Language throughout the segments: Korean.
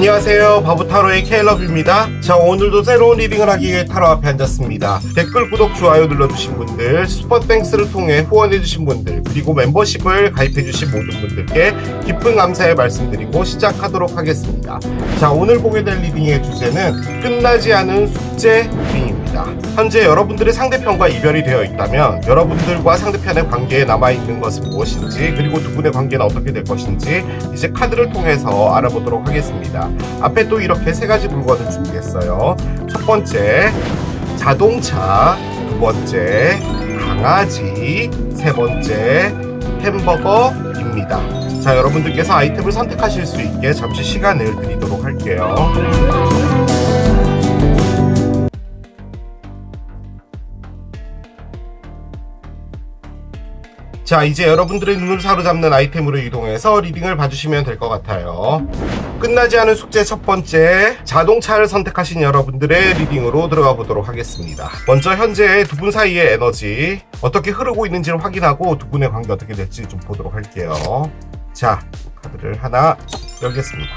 안녕하세요, 바보타로의 케일럽입니다. 자, 오늘도 새로운 리딩을 하기 위해 타로 앞에 앉았습니다. 댓글, 구독, 좋아요 눌러주신 분들, 슈퍼땡스를 통해 후원해주신 분들, 그리고 멤버십을 가입해주신 모든 분들께 깊은 감사의 말씀드리고 시작하도록 하겠습니다. 자, 오늘 보게 될 리딩의 주제는 끝나지 않은 숙제 리딩입니다. 현재 여러분들의 상대편과 이별이 되어 있다면 여러분들과 상대편의 관계에 남아있는 것은 무엇인지, 그리고 두 분의 관계는 어떻게 될 것인지 이제 카드를 통해서 알아보도록 하겠습니다. 앞에 또 이렇게 세 가지 물건을 준비했어요. 첫 번째 자동차, 두 번째 강아지, 세 번째 햄버거입니다. 자, 여러분들께서 아이템을 선택하실 수 있게 잠시 시간을 드리도록 할게요. 자, 이제 여러분들의 눈을 사로잡는 아이템으로 이동해서 리딩을 봐주시면 될 것 같아요. 끝나지 않은 숙제 첫 번째, 자동차를 선택하신 여러분들의 리딩으로 들어가 보도록 하겠습니다. 먼저 현재 두 분 사이의 에너지 어떻게 흐르고 있는지를 확인하고 두 분의 관계 어떻게 될지 좀 보도록 할게요. 자, 카드를 하나 열겠습니다.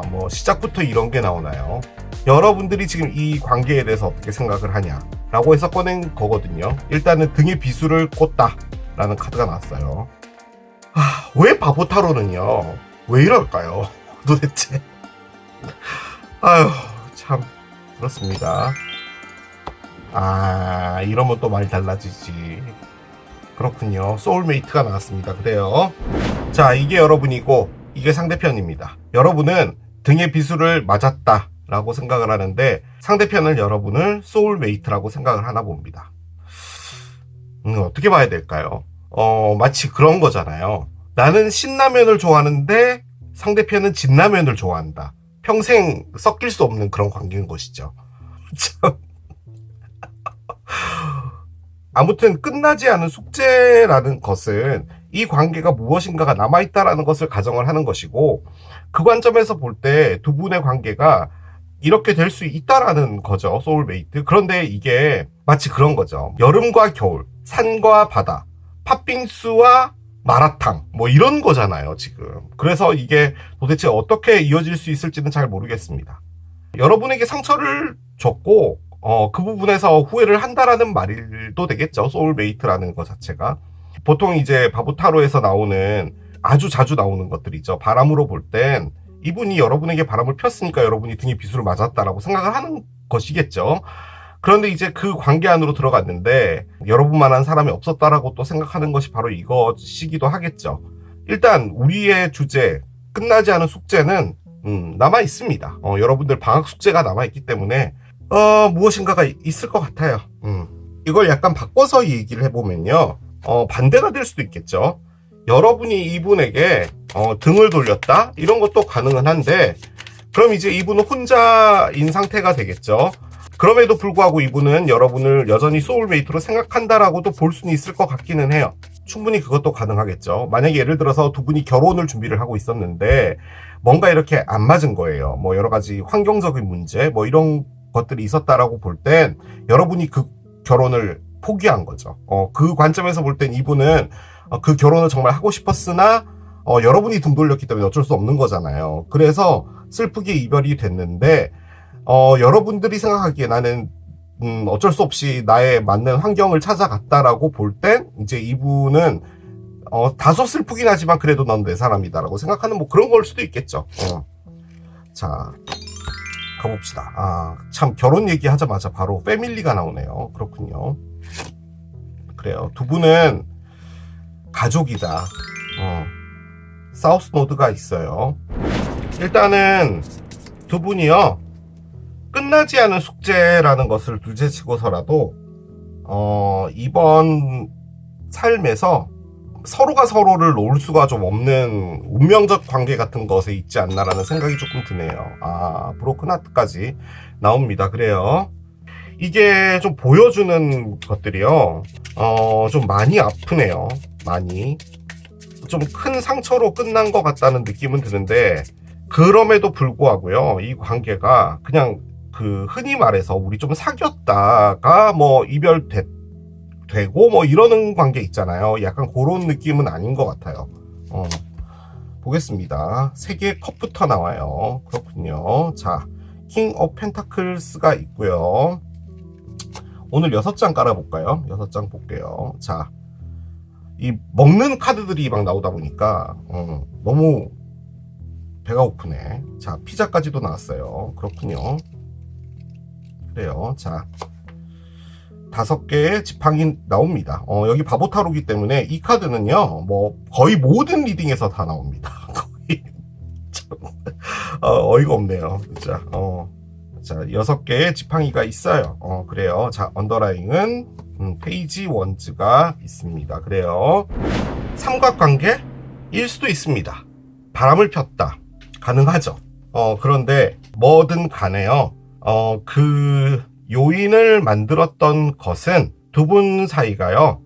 뭐 시작부터 이런 게 나오나요? 여러분들이 지금 이 관계에 대해서 어떻게 생각을 하냐 라고 해서 꺼낸 거거든요. 일단은 등에 비수를 꽂다 라는 카드가 나왔어요. 왜 바보타로는요, 왜 이럴까요 도대체. 아유, 참 그렇습니다. 이러면 또 말이 달라지지. 그렇군요. 소울메이트가 나왔습니다. 그래요. 자, 이게 여러분이고 이게 상대편입니다. 여러분은 등에 비수를 맞았다 라고 생각을 하는데 상대편은 여러분을 소울메이트라고 생각을 하나 봅니다. 어떻게 봐야 될까요? 마치 그런 거잖아요. 나는 신라면을 좋아하는데 상대편은 진라면을 좋아한다. 평생 섞일 수 없는 그런 관계인 것이죠. 아무튼 끝나지 않은 숙제라는 것은 이 관계가 무엇인가가 남아있다라는 것을 가정을 하는 것이고, 그 관점에서 볼 때 두 분의 관계가 이렇게 될 수 있다라는 거죠. 소울메이트. 그런데 이게 마치 그런 거죠. 여름과 겨울, 산과 바다, 팥빙수와 마라탕, 뭐 이런 거잖아요, 지금. 그래서 이게 도대체 어떻게 이어질 수 있을지는 잘 모르겠습니다. 여러분에게 상처를 줬고 그 부분에서 후회를 한다라는 말도 되겠죠. 소울메이트라는 것 자체가. 보통 이제 바보타로에서 나오는 아주 자주 나오는 것들이죠. 바람으로 볼 땐 이분이 여러분에게 바람을 폈으니까 여러분이 등에 비수를 맞았다라고 생각을 하는 것이겠죠. 그런데 이제 그 관계 안으로 들어갔는데 여러분만한 사람이 없었다라고 또 생각하는 것이 바로 이것이기도 하겠죠. 일단 우리의 주제, 끝나지 않은 숙제는 남아 있습니다. 여러분들 방학 숙제가 남아 있기 때문에 무엇인가가 있을 것 같아요. 이걸 약간 바꿔서 얘기를 해보면요, 반대가 될 수도 있겠죠. 여러분이 이분에게 등을 돌렸다? 이런 것도 가능은 한데, 그럼 이제 이분은 혼자인 상태가 되겠죠. 그럼에도 불구하고 이분은 여러분을 여전히 소울메이트로 생각한다라고도 볼 수는 있을 것 같기는 해요. 충분히 그것도 가능하겠죠. 만약에 예를 들어서 두 분이 결혼을 준비를 하고 있었는데 뭔가 이렇게 안 맞은 거예요. 뭐 여러 가지 환경적인 문제, 뭐 이런 것들이 있었다라고 볼 땐 여러분이 그 결혼을 포기한 거죠. 그 관점에서 볼 땐 이분은 그 결혼을 정말 하고 싶었으나 여러분이 등 돌렸기 때문에 어쩔 수 없는 거잖아요. 그래서 슬프게 이별이 됐는데 여러분들이 생각하기에 나는 어쩔 수 없이 나에 맞는 환경을 찾아갔다라고 볼 땐 이제 이분은 다소 슬프긴 하지만 그래도 넌 내 사람이다라고 생각하는 뭐 그런 걸 수도 있겠죠. 자, 가봅시다. 참 결혼 얘기하자마자 바로 패밀리가 나오네요. 그렇군요. 그래요. 두 분은 가족이다. 사우스 노드가 있어요. 일단은 두 분이요, 끝나지 않은 숙제라는 것을 둘째치고서라도 이번 삶에서 서로가 서로를 놓을 수가 좀 없는 운명적 관계 같은 것에 있지 않나라는 생각이 조금 드네요. 브로큰 하트까지 나옵니다. 그래요. 이게 좀 보여주는 것들이요, 좀 많이 아프네요. 많이 좀 큰 상처로 끝난 것 같다는 느낌은 드는데, 그럼에도 불구하고요, 이 관계가 그냥 그 흔히 말해서 우리 좀 사귀었다가 뭐 이별되고 뭐 이러는 관계 있잖아요. 약간 그런 느낌은 아닌 것 같아요. 보겠습니다. 3개의 컵부터 나와요. 그렇군요. 자, 킹 오브 펜타클스가 있고요. 오늘 6장 깔아볼까요? 6장 볼게요. 자, 이 먹는 카드들이 막 나오다 보니까 너무 배가 고프네. 자, 피자까지도 나왔어요. 그렇군요. 그래요. 자, 5개의 지팡이 나옵니다. 여기 바보타로기 때문에 이 카드는요, 뭐 거의 모든 리딩에서 다 나옵니다. 거의 참, 어이가 없네요. 자, 자, 6개의 지팡이가 있어요. 그래요. 자, 언더라잉은 페이지 원즈가 있습니다. 그래요. 삼각관계일 수도 있습니다. 바람을 폈다. 가능하죠. 그런데 뭐든 간에요. 그 요인을 만들었던 것은 두 분 사이가요.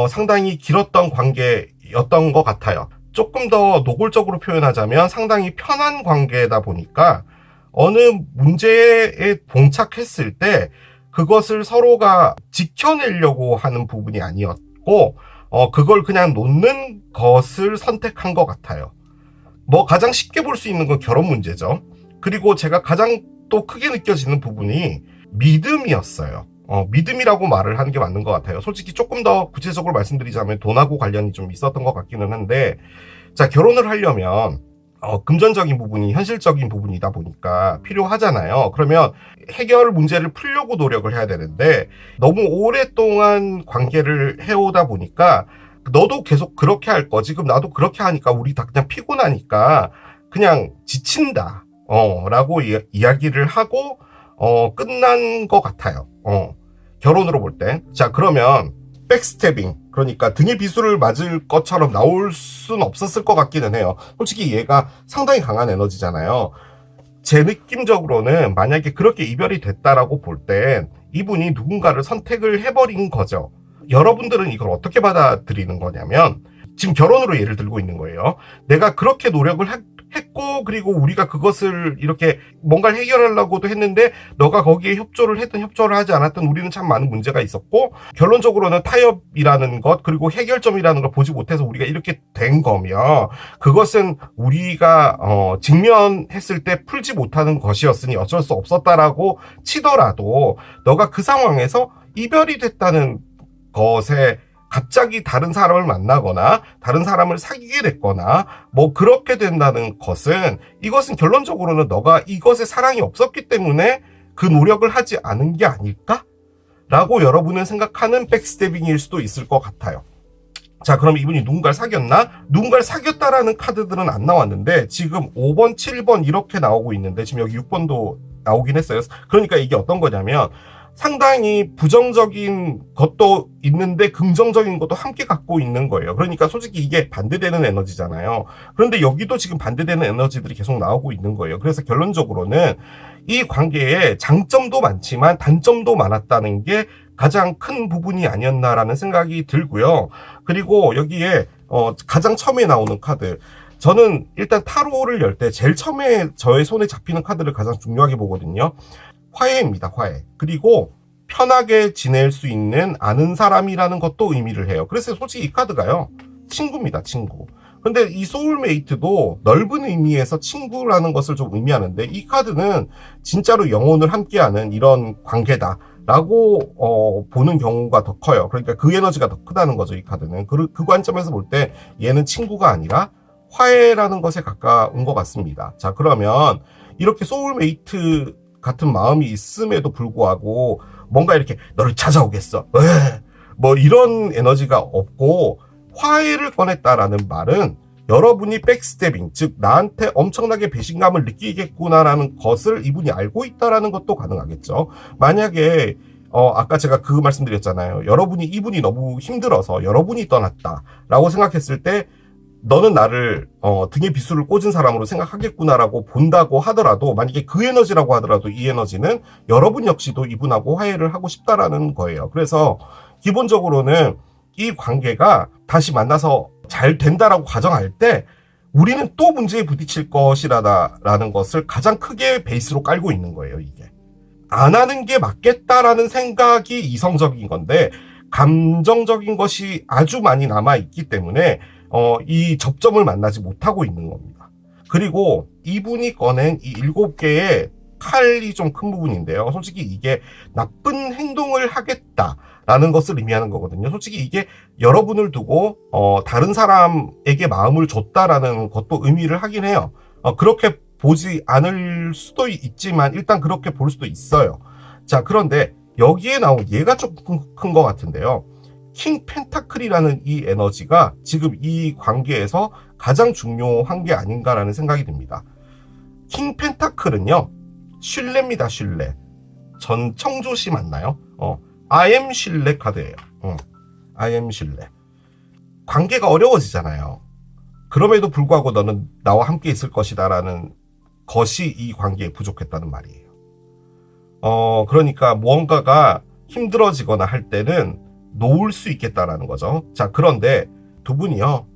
상당히 길었던 관계였던 것 같아요. 조금 더 노골적으로 표현하자면 상당히 편한 관계다 보니까 어느 문제에 봉착했을 때 그것을 서로가 지켜내려고 하는 부분이 아니었고, 그걸 그냥 놓는 것을 선택한 것 같아요. 뭐 가장 쉽게 볼 수 있는 건 결혼 문제죠. 그리고 제가 가장 또 크게 느껴지는 부분이 믿음이었어요. 믿음이라고 말을 하는 게 맞는 것 같아요. 솔직히 조금 더 구체적으로 말씀드리자면 돈하고 관련이 좀 있었던 것 같기는 한데, 자, 결혼을 하려면 금전적인 부분이 현실적인 부분이다 보니까 필요하잖아요. 그러면 해결 문제를 풀려고 노력을 해야 되는데 너무 오랫동안 관계를 해오다 보니까 너도 계속 그렇게 할 거지. 그럼 나도 그렇게 하니까 우리 다 그냥 피곤하니까 그냥 지친다. 라고 이야기를 하고 끝난 것 같아요. 결혼으로 볼 때. 자, 그러면 백스태빙, 그러니까 등에 비수를 맞을 것처럼 나올 순 없었을 것 같기는 해요. 솔직히 얘가 상당히 강한 에너지잖아요. 제 느낌적으로는 만약에 그렇게 이별이 됐다라고 볼 땐 이분이 누군가를 선택을 해버린 거죠. 여러분들은 이걸 어떻게 받아들이는 거냐면, 지금 결혼으로 예를 들고 있는 거예요. 내가 그렇게 노력을 했고, 그리고 우리가 그것을 이렇게 뭔가를 해결하려고도 했는데 너가 거기에 협조를 했든 협조를 하지 않았든 우리는 참 많은 문제가 있었고, 결론적으로는 타협이라는 것, 그리고 해결점이라는 걸 보지 못해서 우리가 이렇게 된 거면 그것은 우리가 직면했을 때 풀지 못하는 것이었으니 어쩔 수 없었다라고 치더라도, 너가 그 상황에서 이별이 됐다는 것에 갑자기 다른 사람을 만나거나 다른 사람을 사귀게 됐거나 뭐 그렇게 된다는 것은, 이것은 결론적으로는 너가 이것에 사랑이 없었기 때문에 그 노력을 하지 않은 게 아닐까? 라고 여러분은 생각하는 백스태빙일 수도 있을 것 같아요. 자, 그럼 이분이 누군가를 사귀었나? 누군가를 사귀었다라는 카드들은 안 나왔는데 지금 5번, 7번 이렇게 나오고 있는데 지금 여기 6번도 나오긴 했어요. 그러니까 이게 어떤 거냐면 상당히 부정적인 것도 있는데 긍정적인 것도 함께 갖고 있는 거예요. 그러니까 솔직히 이게 반대되는 에너지잖아요. 그런데 여기도 지금 반대되는 에너지들이 계속 나오고 있는 거예요. 그래서 결론적으로는 이 관계에 장점도 많지만 단점도 많았다는 게 가장 큰 부분이 아니었나라는 생각이 들고요. 그리고 여기에 가장 처음에 나오는 카드, 저는 일단 타로를 열 때 제일 처음에 저의 손에 잡히는 카드를 가장 중요하게 보거든요. 화해입니다. 화해. 그리고 편하게 지낼 수 있는 아는 사람이라는 것도 의미를 해요. 그래서 솔직히 이 카드가요, 친구입니다. 친구. 근데 이 소울메이트도 넓은 의미에서 친구라는 것을 좀 의미하는데, 이 카드는 진짜로 영혼을 함께하는 이런 관계다 라고 보는 경우가 더 커요. 그러니까 그 에너지가 더 크다는 거죠. 이 카드는 그 관점에서 볼 때 얘는 친구가 아니라 화해라는 것에 가까운 것 같습니다. 자, 그러면 이렇게 소울메이트 같은 마음이 있음에도 불구하고 뭔가 이렇게 너를 찾아오겠어, 뭐 이런 에너지가 없고 화해를 꺼냈다라는 말은 여러분이 백스태빙, 즉 나한테 엄청나게 배신감을 느끼겠구나라는 것을 이분이 알고 있다라는 것도 가능하겠죠. 만약에 아까 제가 그 말씀드렸잖아요. 이분이 너무 힘들어서 여러분이 떠났다라고 생각했을 때 너는 나를 등에 비수를 꽂은 사람으로 생각하겠구나라고 본다고 하더라도, 만약에 그 에너지라고 하더라도 이 에너지는 여러분 역시도 이분하고 화해를 하고 싶다라는 거예요. 그래서 기본적으로는 이 관계가 다시 만나서 잘 된다라고 가정할 때 우리는 또 문제에 부딪힐 것이라는 것을 가장 크게 베이스로 깔고 있는 거예요. 이게 안 하는 게 맞겠다라는 생각이 이성적인 건데 감정적인 것이 아주 많이 남아있기 때문에 이 접점을 만나지 못하고 있는 겁니다. 그리고 이분이 꺼낸 이 7개의 칼이 좀 큰 부분인데요. 솔직히 이게 나쁜 행동을 하겠다라는 것을 의미하는 거거든요. 솔직히 이게 여러분을 두고 다른 사람에게 마음을 줬다라는 것도 의미를 하긴 해요. 그렇게 보지 않을 수도 있지만 일단 그렇게 볼 수도 있어요. 자, 그런데 여기에 나온 얘가 조금 큰 것 같은데요. 킹 펜타클이라는 이 에너지가 지금 이 관계에서 가장 중요한 게 아닌가라는 생각이 듭니다. 킹 펜타클은요, 신뢰입니다, 신뢰. 전청조씨 맞나요? I am 신뢰 카드예요. I am 신뢰. 관계가 어려워지잖아요. 그럼에도 불구하고 너는 나와 함께 있을 것이다 라는 것이 이 관계에 부족했다는 말이에요. 그러니까 무언가가 힘들어지거나 할 때는 놓을 수 있겠다라는 거죠. 자, 그런데 두 분이요,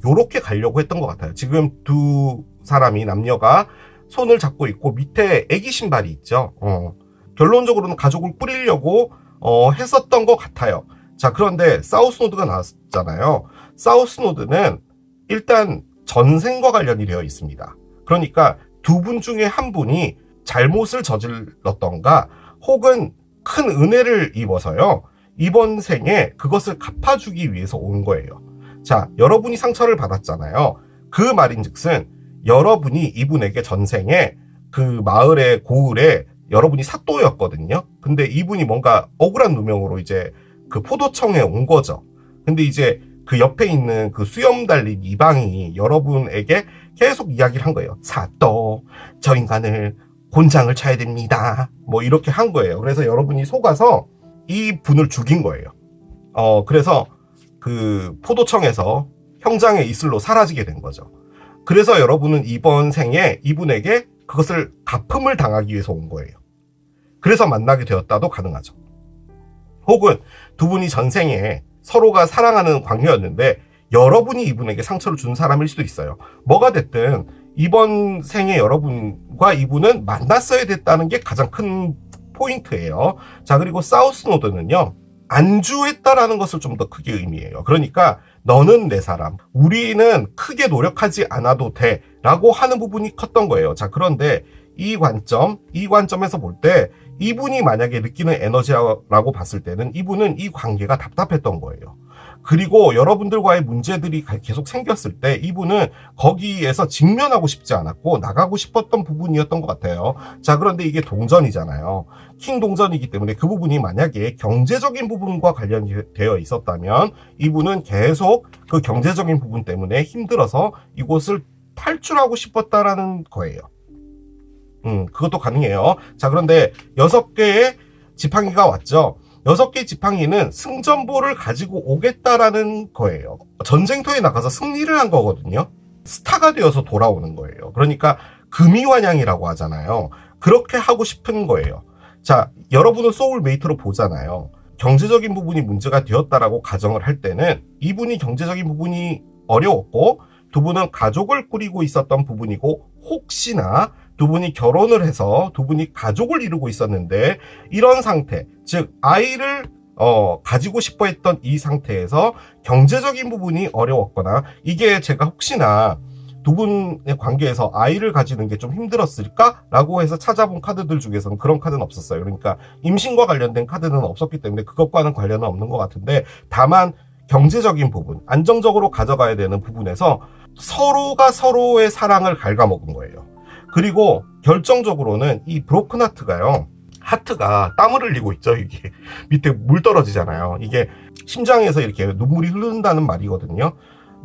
요렇게 가려고 했던 것 같아요. 지금 두 사람이, 남녀가 손을 잡고 있고 밑에 애기 신발이 있죠. 결론적으로는 가족을 꾸리려고 했었던 것 같아요. 자, 그런데 사우스노드가 나왔잖아요. 사우스노드는 일단 전생과 관련이 되어 있습니다. 그러니까 두 분 중에 한 분이 잘못을 저질렀던가 혹은 큰 은혜를 입어서요, 이번 생에 그것을 갚아주기 위해서 온 거예요. 자, 여러분이 상처를 받았잖아요. 그 말인즉슨 여러분이 이분에게 전생에 그 마을의 고을에 여러분이 사또였거든요. 근데 이분이 뭔가 억울한 누명으로 이제 그 포도청에 온 거죠. 근데 이제 그 옆에 있는 그 수염 달린 이방이 여러분에게 계속 이야기를 한 거예요. 사또, 저 인간을 곤장을 쳐야 됩니다. 뭐 이렇게 한 거예요. 그래서 여러분이 속아서 이 분을 죽인 거예요. 그래서 그 포도청에서 형장의 이슬로 사라지게 된 거죠. 그래서 여러분은 이번 생에 이분에게 그것을 갚음을 당하기 위해서 온 거예요. 그래서 만나게 되었다도 가능하죠. 혹은 두 분이 전생에 서로가 사랑하는 관계였는데 여러분이 이분에게 상처를 준 사람일 수도 있어요. 뭐가 됐든 이번 생에 여러분과 이분은 만났어야 됐다는 게 가장 큰 포인트예요. 자, 그리고 사우스노드는요, 안주했다라는 것을 좀 더 크게 의미해요. 그러니까 너는 내 사람, 우리는 크게 노력하지 않아도 돼 라고 하는 부분이 컸던 거예요. 자, 그런데 이 관점에서 볼 때 이분이 만약에 느끼는 에너지라고 봤을 때는 이분은 이 관계가 답답했던 거예요. 그리고 여러분들과의 문제들이 계속 생겼을 때 이분은 거기에서 직면하고 싶지 않았고 나가고 싶었던 부분이었던 것 같아요. 자, 그런데 이게 동전이잖아요. 킹 동전이기 때문에 그 부분이 만약에 경제적인 부분과 관련이 되어 있었다면 이분은 계속 그 경제적인 부분 때문에 힘들어서 이곳을 탈출하고 싶었다라는 거예요. 그것도 가능해요. 자, 그런데 6개의 지팡이가 왔죠. 6개의 지팡이는 승전보를 가지고 오겠다라는 거예요. 전쟁터에 나가서 승리를 한 거거든요. 스타가 되어서 돌아오는 거예요. 그러니까 금이환양이라고 하잖아요. 그렇게 하고 싶은 거예요. 자, 여러분은 소울메이트로 보잖아요. 경제적인 부분이 문제가 되었다라고 가정을 할 때는 이분이 경제적인 부분이 어려웠고 두 분은 가족을 꾸리고 있었던 부분이고 혹시나 두 분이 결혼을 해서 두 분이 가족을 이루고 있었는데 이런 상태, 즉 아이를 가지고 싶어 했던 이 상태에서 경제적인 부분이 어려웠거나 이게 제가 혹시나 두 분의 관계에서 아이를 가지는 게 좀 힘들었을까라고 해서 찾아본 카드들 중에서는 그런 카드는 없었어요. 그러니까 임신과 관련된 카드는 없었기 때문에 그것과는 관련은 없는 것 같은데 다만 경제적인 부분, 안정적으로 가져가야 되는 부분에서 서로가 서로의 사랑을 갉아먹은 거예요. 그리고 결정적으로는 이 브로큰 하트가요. 하트가 땀을 흘리고 있죠. 이게 밑에 물 떨어지잖아요. 이게 심장에서 이렇게 눈물이 흐른다는 말이거든요.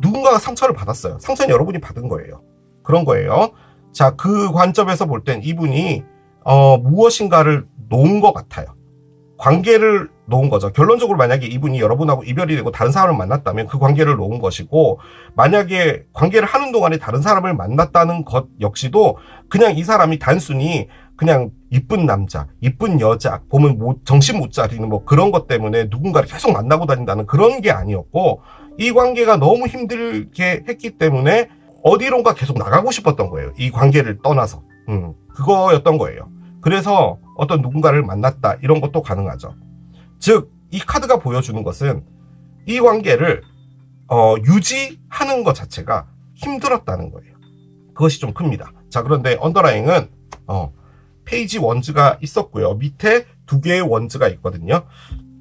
누군가가 상처를 받았어요. 상처는 여러분이 받은 거예요. 그런 거예요. 자, 그 관점에서 볼 땐 이분이 무엇인가를 놓은 것 같아요. 관계를 놓은 거죠. 결론적으로 만약에 이분이 여러분하고 이별이 되고 다른 사람을 만났다면 그 관계를 놓은 것이고 만약에 관계를 하는 동안에 다른 사람을 만났다는 것 역시도 그냥 이 사람이 단순히 그냥 이쁜 남자, 이쁜 여자, 보면 정신 못 차리는 뭐 그런 것 때문에 누군가를 계속 만나고 다닌다는 그런 게 아니었고 이 관계가 너무 힘들게 했기 때문에 어디론가 계속 나가고 싶었던 거예요. 이 관계를 떠나서. 그거였던 거예요. 그래서 어떤 누군가를 만났다 이런 것도 가능하죠. 즉 이 카드가 보여주는 것은 이 관계를 유지하는 것 자체가 힘들었다는 거예요. 그것이 좀 큽니다. 자, 그런데 언더라잉은 페이지 원즈가 있었고요. 밑에 두 개의 원즈가 있거든요.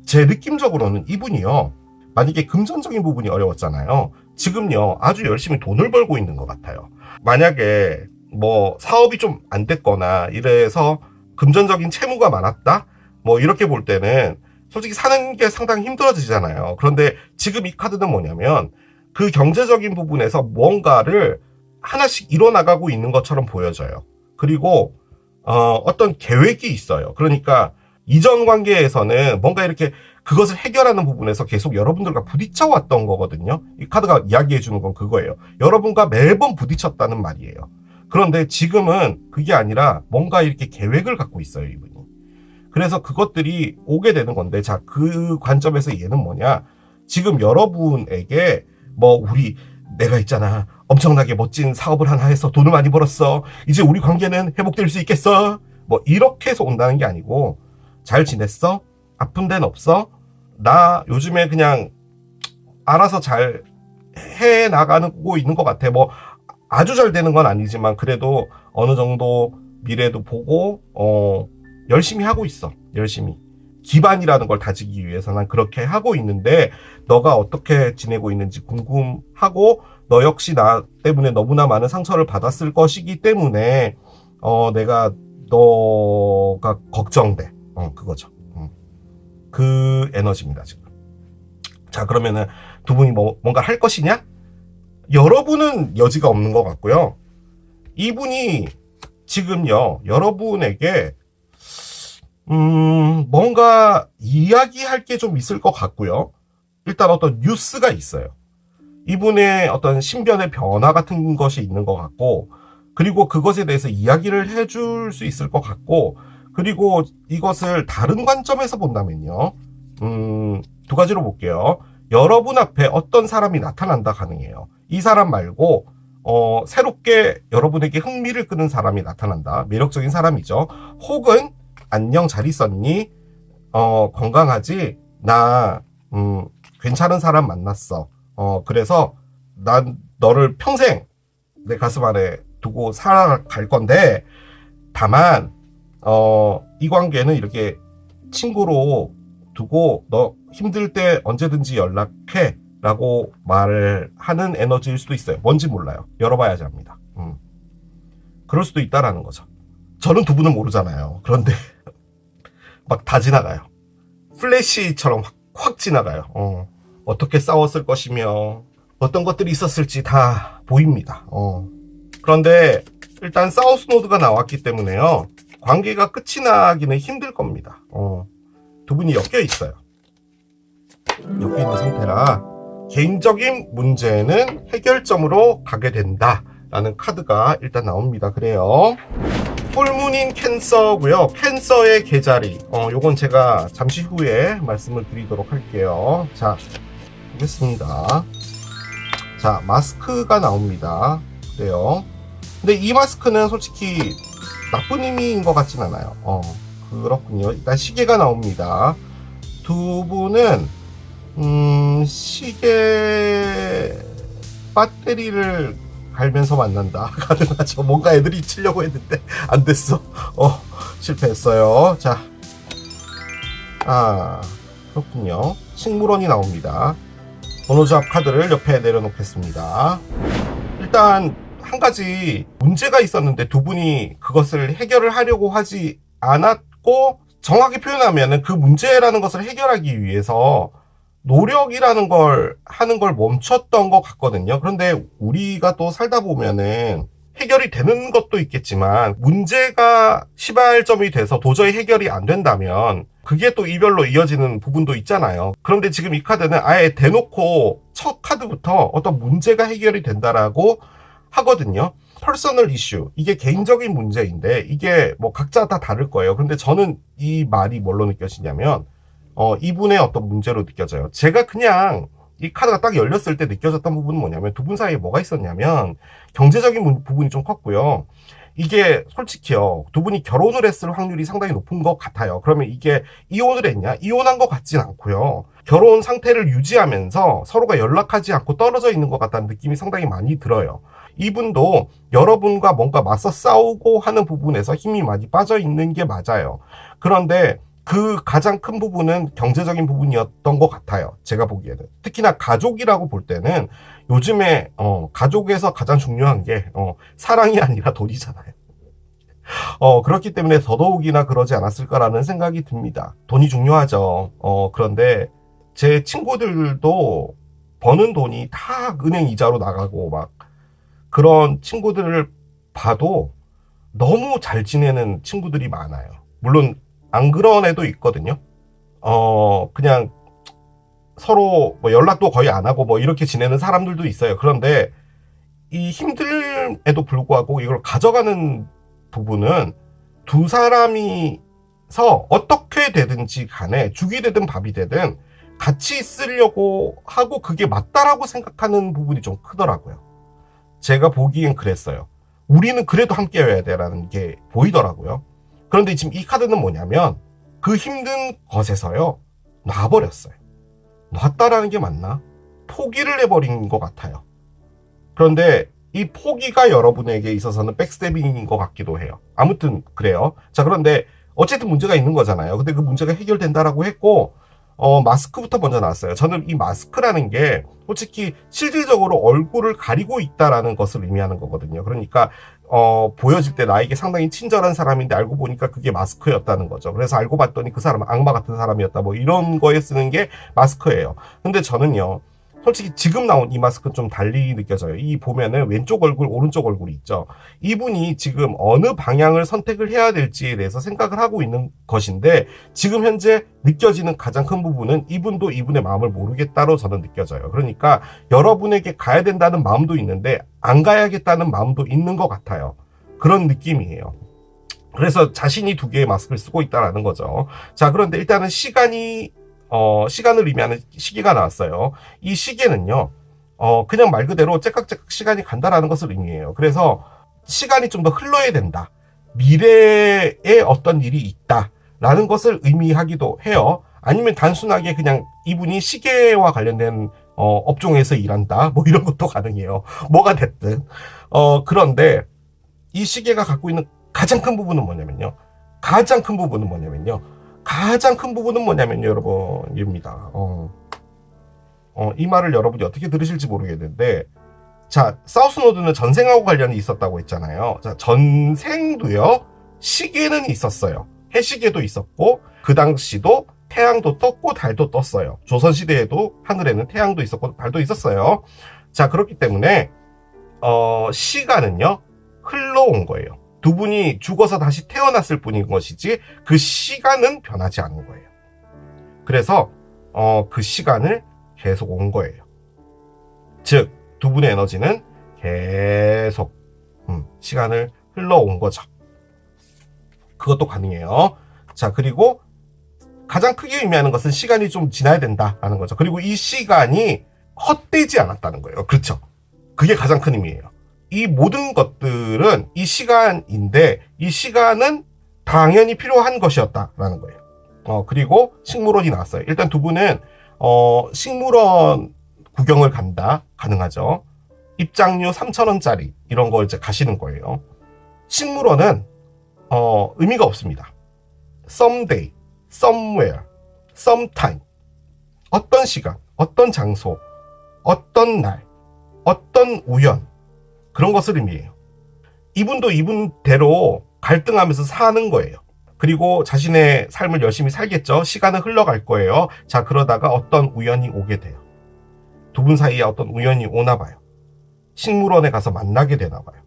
제 느낌적으로는 이분이요, 만약에 금전적인 부분이 어려웠잖아요. 지금요, 아주 열심히 돈을 벌고 있는 것 같아요. 만약에 뭐 사업이 좀 안 됐거나 이래서 금전적인 채무가 많았다, 뭐 이렇게 볼 때는 솔직히 사는 게 상당히 힘들어지잖아요. 그런데 지금 이 카드는 뭐냐면 그 경제적인 부분에서 뭔가를 하나씩 이뤄나가고 있는 것처럼 보여져요. 그리고 어떤 계획이 있어요. 그러니까 이전 관계에서는 뭔가 이렇게 그것을 해결하는 부분에서 계속 여러분들과 부딪혀 왔던 거거든요. 이 카드가 이야기해 주는 건 그거예요. 여러분과 매번 부딪혔다는 말이에요. 그런데 지금은 그게 아니라 뭔가 이렇게 계획을 갖고 있어요, 이분이. 그래서 그것들이 오게 되는 건데, 자, 그 관점에서 얘는 뭐냐? 지금 여러분에게 내가 있잖아, 엄청나게 멋진 사업을 하나 해서 돈을 많이 벌었어, 이제 우리 관계는 회복될 수 있겠어, 뭐 이렇게 해서 온다는 게 아니고, 잘 지냈어? 아픈 데는 없어? 나 요즘에 그냥 알아서 잘 해나가고 있는 것 같아. 뭐 아주 잘 되는 건 아니지만 그래도 어느 정도 미래도 보고 열심히 하고 있어. 열심히 기반이라는 걸 다지기 위해서 난 그렇게 하고 있는데, 너가 어떻게 지내고 있는지 궁금하고, 너 역시 나 때문에 너무나 많은 상처를 받았을 것이기 때문에 내가 너가 걱정돼. 그거죠. 그 에너지입니다, 지금. 자, 그러면은 두 분이 뭔가 할 것이냐? 여러분은 여지가 없는 것 같고요. 이분이 지금요, 여러분에게 뭔가 이야기할 게 좀 있을 것 같고요. 일단 어떤 뉴스가 있어요. 이분의 어떤 신변의 변화 같은 것이 있는 것 같고, 그리고 그것에 대해서 이야기를 해줄 수 있을 것 같고, 그리고 이것을 다른 관점에서 본다면요, 두 가지로 볼게요. 여러분 앞에 어떤 사람이 나타난다 가능해요. 이 사람 말고 새롭게 여러분에게 흥미를 끄는 사람이 나타난다. 매력적인 사람이죠. 혹은 안녕, 잘 있었니? 건강하지? 나 괜찮은 사람 만났어. 그래서 난 너를 평생 내 가슴 안에 두고 살아갈 건데, 다만 이 관계는 이렇게 친구로 두고 너 힘들 때 언제든지 연락해 라고 말을 하는 에너지일 수도 있어요. 뭔지 몰라요. 열어봐야지 합니다. 그럴 수도 있다라는 거죠. 저는 두 분은 모르잖아요. 그런데 막 다 지나가요. 플래시처럼 확 지나가요. 어떻게 싸웠을 것이며 어떤 것들이 있었을지 다 보입니다. 그런데 일단 사우스 노드가 나왔기 때문에요, 관계가 끝이 나기는 힘들 겁니다. 두 분이 엮여 있어요. 엮여 있는 상태라 개인적인 문제는 해결점으로 가게 된다 라는 카드가 일단 나옵니다. 그래요. 풀문인 캔서고요. 캔서의 계자리, 요건 제가 잠시 후에 말씀을 드리도록 할게요. 자, 보겠습니다. 자, 마스크가 나옵니다. 그래요. 근데 이 마스크는 솔직히 나쁜 의미인 것 같진 않아요. 그렇군요. 일단 시계가 나옵니다. 두 분은 시계 배터리를 갈면서 만난다. 가능하죠. 뭔가 애들이 치려고 했는데 안 됐어. 실패했어요. 자, 그렇군요. 식물원이 나옵니다. 번호조합 카드를 옆에 내려놓겠습니다. 일단 한 가지 문제가 있었는데 두 분이 그것을 해결을 하려고 하지 않았고, 정확히 표현하면 그 문제라는 것을 해결하기 위해서 노력이라는 걸 하는 걸 멈췄던 것 같거든요. 그런데 우리가 또 살다 보면은 해결이 되는 것도 있겠지만, 문제가 시발점이 돼서 도저히 해결이 안 된다면 그게 또 이별로 이어지는 부분도 있잖아요. 그런데 지금 이 카드는 아예 대놓고 첫 카드부터 어떤 문제가 해결이 된다라고 하거든요. 퍼서널 이슈, 이게 개인적인 문제인데 이게 뭐 각자 다 다를 거예요. 근데 저는 이 말이 뭘로 느껴지냐면 이분의 어떤 문제로 느껴져요. 제가 그냥 이 카드가 딱 열렸을 때 느껴졌던 부분은 뭐냐면, 두 분 사이에 뭐가 있었냐면 경제적인 부분이 좀 컸고요. 이게 솔직히요, 두 분이 결혼을 했을 확률이 상당히 높은 것 같아요. 그러면 이게 이혼을 했냐? 이혼한 것 같진 않고요. 결혼 상태를 유지하면서 서로가 연락하지 않고 떨어져 있는 것 같다는 느낌이 상당히 많이 들어요. 이분도 여러분과 뭔가 맞서 싸우고 하는 부분에서 힘이 많이 빠져 있는 게 맞아요. 그런데 그 가장 큰 부분은 경제적인 부분이었던 것 같아요. 제가 보기에는. 특히나 가족이라고 볼 때는 요즘에 가족에서 가장 중요한 게 사랑이 아니라 돈이잖아요. 그렇기 때문에 더더욱이나 그러지 않았을까라는 생각이 듭니다. 돈이 중요하죠. 그런데 제 친구들도 버는 돈이 다 은행 이자로 나가고 막 그런 친구들을 봐도 너무 잘 지내는 친구들이 많아요. 물론 안 그런 애도 있거든요. 그냥 서로 뭐 연락도 거의 안 하고 뭐 이렇게 지내는 사람들도 있어요. 그런데 이 힘듦에도 불구하고 이걸 가져가는 부분은 두 사람이서 어떻게 되든지 간에 죽이 되든 밥이 되든 같이 있으려고 하고 그게 맞다라고 생각하는 부분이 좀 크더라고요. 제가 보기엔 그랬어요. 우리는 그래도 함께여야 돼라는 게 보이더라고요. 그런데 지금 이 카드는 뭐냐면 그 힘든 것에서요 놔버렸어요. 놨다라는 게 맞나? 포기를 해버린 것 같아요. 그런데 이 포기가 여러분에게 있어서는 백스태빙인 것 같기도 해요. 아무튼 그래요. 자, 그런데 어쨌든 문제가 있는 거잖아요. 근데 그 문제가 해결된다라고 했고 마스크부터 먼저 나왔어요. 저는 이 마스크라는 게 솔직히 실질적으로 얼굴을 가리고 있다라는 것을 의미하는 거거든요. 그러니까 보여질 때 나에게 상당히 친절한 사람인데 알고 보니까 그게 마스크였다는 거죠. 그래서 알고 봤더니 그 사람은 악마 같은 사람이었다. 뭐 이런 거에 쓰는 게 마스크예요. 근데 저는요. 솔직히 지금 나온 이 마스크는 좀 달리 느껴져요. 이 보면은 왼쪽 얼굴, 오른쪽 얼굴이 있죠. 이분이 지금 어느 방향을 선택을 해야 될지에 대해서 생각을 하고 있는 것인데 지금 현재 느껴지는 가장 큰 부분은 이분도 이분의 마음을 모르겠다로 저는 느껴져요. 그러니까 여러분에게 가야 된다는 마음도 있는데 안 가야겠다는 마음도 있는 것 같아요. 그런 느낌이에요. 그래서 자신이 두 개의 마스크를 쓰고 있다는 거죠. 자, 그런데 일단은 시간을 의미하는 시기가 나왔어요. 이 시기는요, 그냥 말 그대로 째깍째깍 시간이 간다라는 것을 의미해요. 그래서 시간이 좀 더 흘러야 된다. 미래에 어떤 일이 있다라는 것을 의미하기도 해요. 아니면 단순하게 그냥 이분이 시계와 관련된 업종에서 일한다. 뭐 이런 것도 가능해요. 뭐가 됐든. 그런데 이 시계가 갖고 있는 가장 큰 부분은 뭐냐면요. 가장 큰 부분은 뭐냐면요, 여러분입니다. 이 말을 여러분이 어떻게 들으실지 모르겠는데, 자, 사우스노드는 전생하고 관련이 있었다고 했잖아요. 자, 전생도요, 시계는 있었어요. 해시계도 있었고, 그 당시도 태양도 떴고, 달도 떴어요. 조선시대에도 하늘에는 태양도 있었고, 달도 있었어요. 자, 그렇기 때문에, 시간은요, 흘러온 거예요. 두 분이 죽어서 다시 태어났을 뿐인 것이지 그 시간은 변하지 않은 거예요. 그래서 그 시간을 계속 온 거예요. 즉 두 분의 에너지는 계속 시간을 흘러온 거죠. 그것도 가능해요. 자, 그리고 가장 크게 의미하는 것은 시간이 좀 지나야 된다라는 거죠. 그리고 이 시간이 헛되지 않았다는 거예요. 그렇죠? 그게 가장 큰 의미예요. 이 모든 것들은 이 시간인데 이 시간은 당연히 필요한 것이었다라는 거예요. 그리고 식물원이 나왔어요. 일단 두 분은 식물원 구경을 간다. 가능하죠. 입장료 3,000원짜리 이런 걸 이제 가시는 거예요. 식물원은 의미가 없습니다. someday, somewhere, sometime 어떤 시간, 어떤 장소, 어떤 날, 어떤 우연 그런 것을 의미해요. 이분도 이분대로 갈등하면서 사는 거예요. 그리고 자신의 삶을 열심히 살겠죠. 시간은 흘러갈 거예요. 자, 그러다가 어떤 우연이 오게 돼요. 두 분 사이에 어떤 우연이 오나 봐요. 식물원에 가서 만나게 되나 봐요.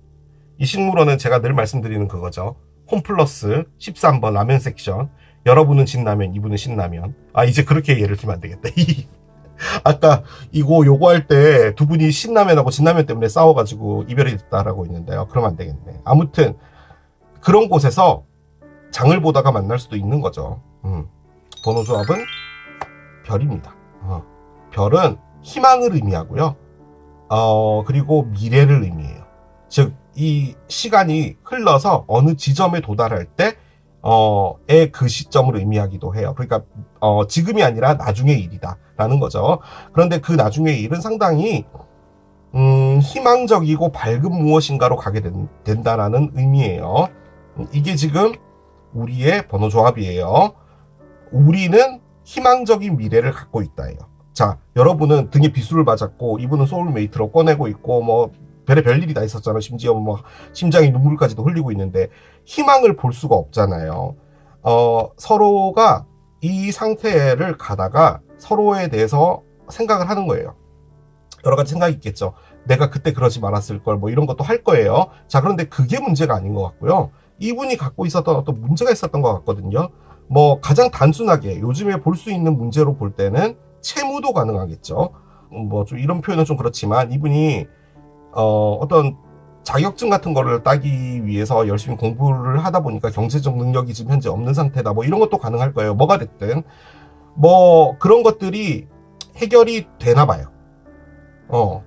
이 식물원은 제가 늘 말씀드리는 그거죠. 홈플러스 13번 라면 섹션. 여러분은 진라면, 이분은 신라면. 이제 그렇게 예를 들면 안 되겠다. 아까 요거 할 때 두 분이 신라면하고 진라면 때문에 싸워가지고 이별이 됐다라고 있는데요. 그러면 안 되겠네. 아무튼 그런 곳에서 장을 보다가 만날 수도 있는 거죠. 번호 조합은 별입니다. 별은 희망을 의미하고요. 그리고 미래를 의미해요. 즉, 이 시간이 흘러서 어느 지점에 도달할 때 그 시점을 의미하기도 해요. 그러니까 지금이 아니라 나중의 일이다라는 거죠. 그런데 그 나중의 일은 상당히 희망적이고 밝은 무엇인가로 가게 된다라는 의미예요. 이게 지금 우리의 번호 조합이에요. 우리는 희망적인 미래를 갖고 있다예요. 자, 여러분은 등에 비수를 맞았고 이분은 소울메이트로 꺼내고 있고 뭐 별일이 다 있었잖아요. 심지어 뭐 심장이 눈물까지도 흘리고 있는데 희망을 볼 수가 없잖아요. 서로가 이 상태를 가다가 서로에 대해서 생각을 하는 거예요. 여러 가지 생각이 있겠죠. 내가 그때 그러지 말았을 걸 뭐 이런 것도 할 거예요. 자, 그런데 그게 문제가 아닌 것 같고요. 이분이 갖고 있었던 어떤 문제가 있었던 것 같거든요. 뭐 가장 단순하게 요즘에 볼 수 있는 문제로 볼 때는 채무도 가능하겠죠. 뭐 좀 이런 표현은 좀 그렇지만 이분이 어떤 자격증 같은 거를 따기 위해서 열심히 공부를 하다 보니까 경제적 능력이 지금 현재 없는 상태다. 뭐 이런 것도 가능할 거예요. 뭐가 됐든 뭐 그런 것들이 해결이 되나 봐요.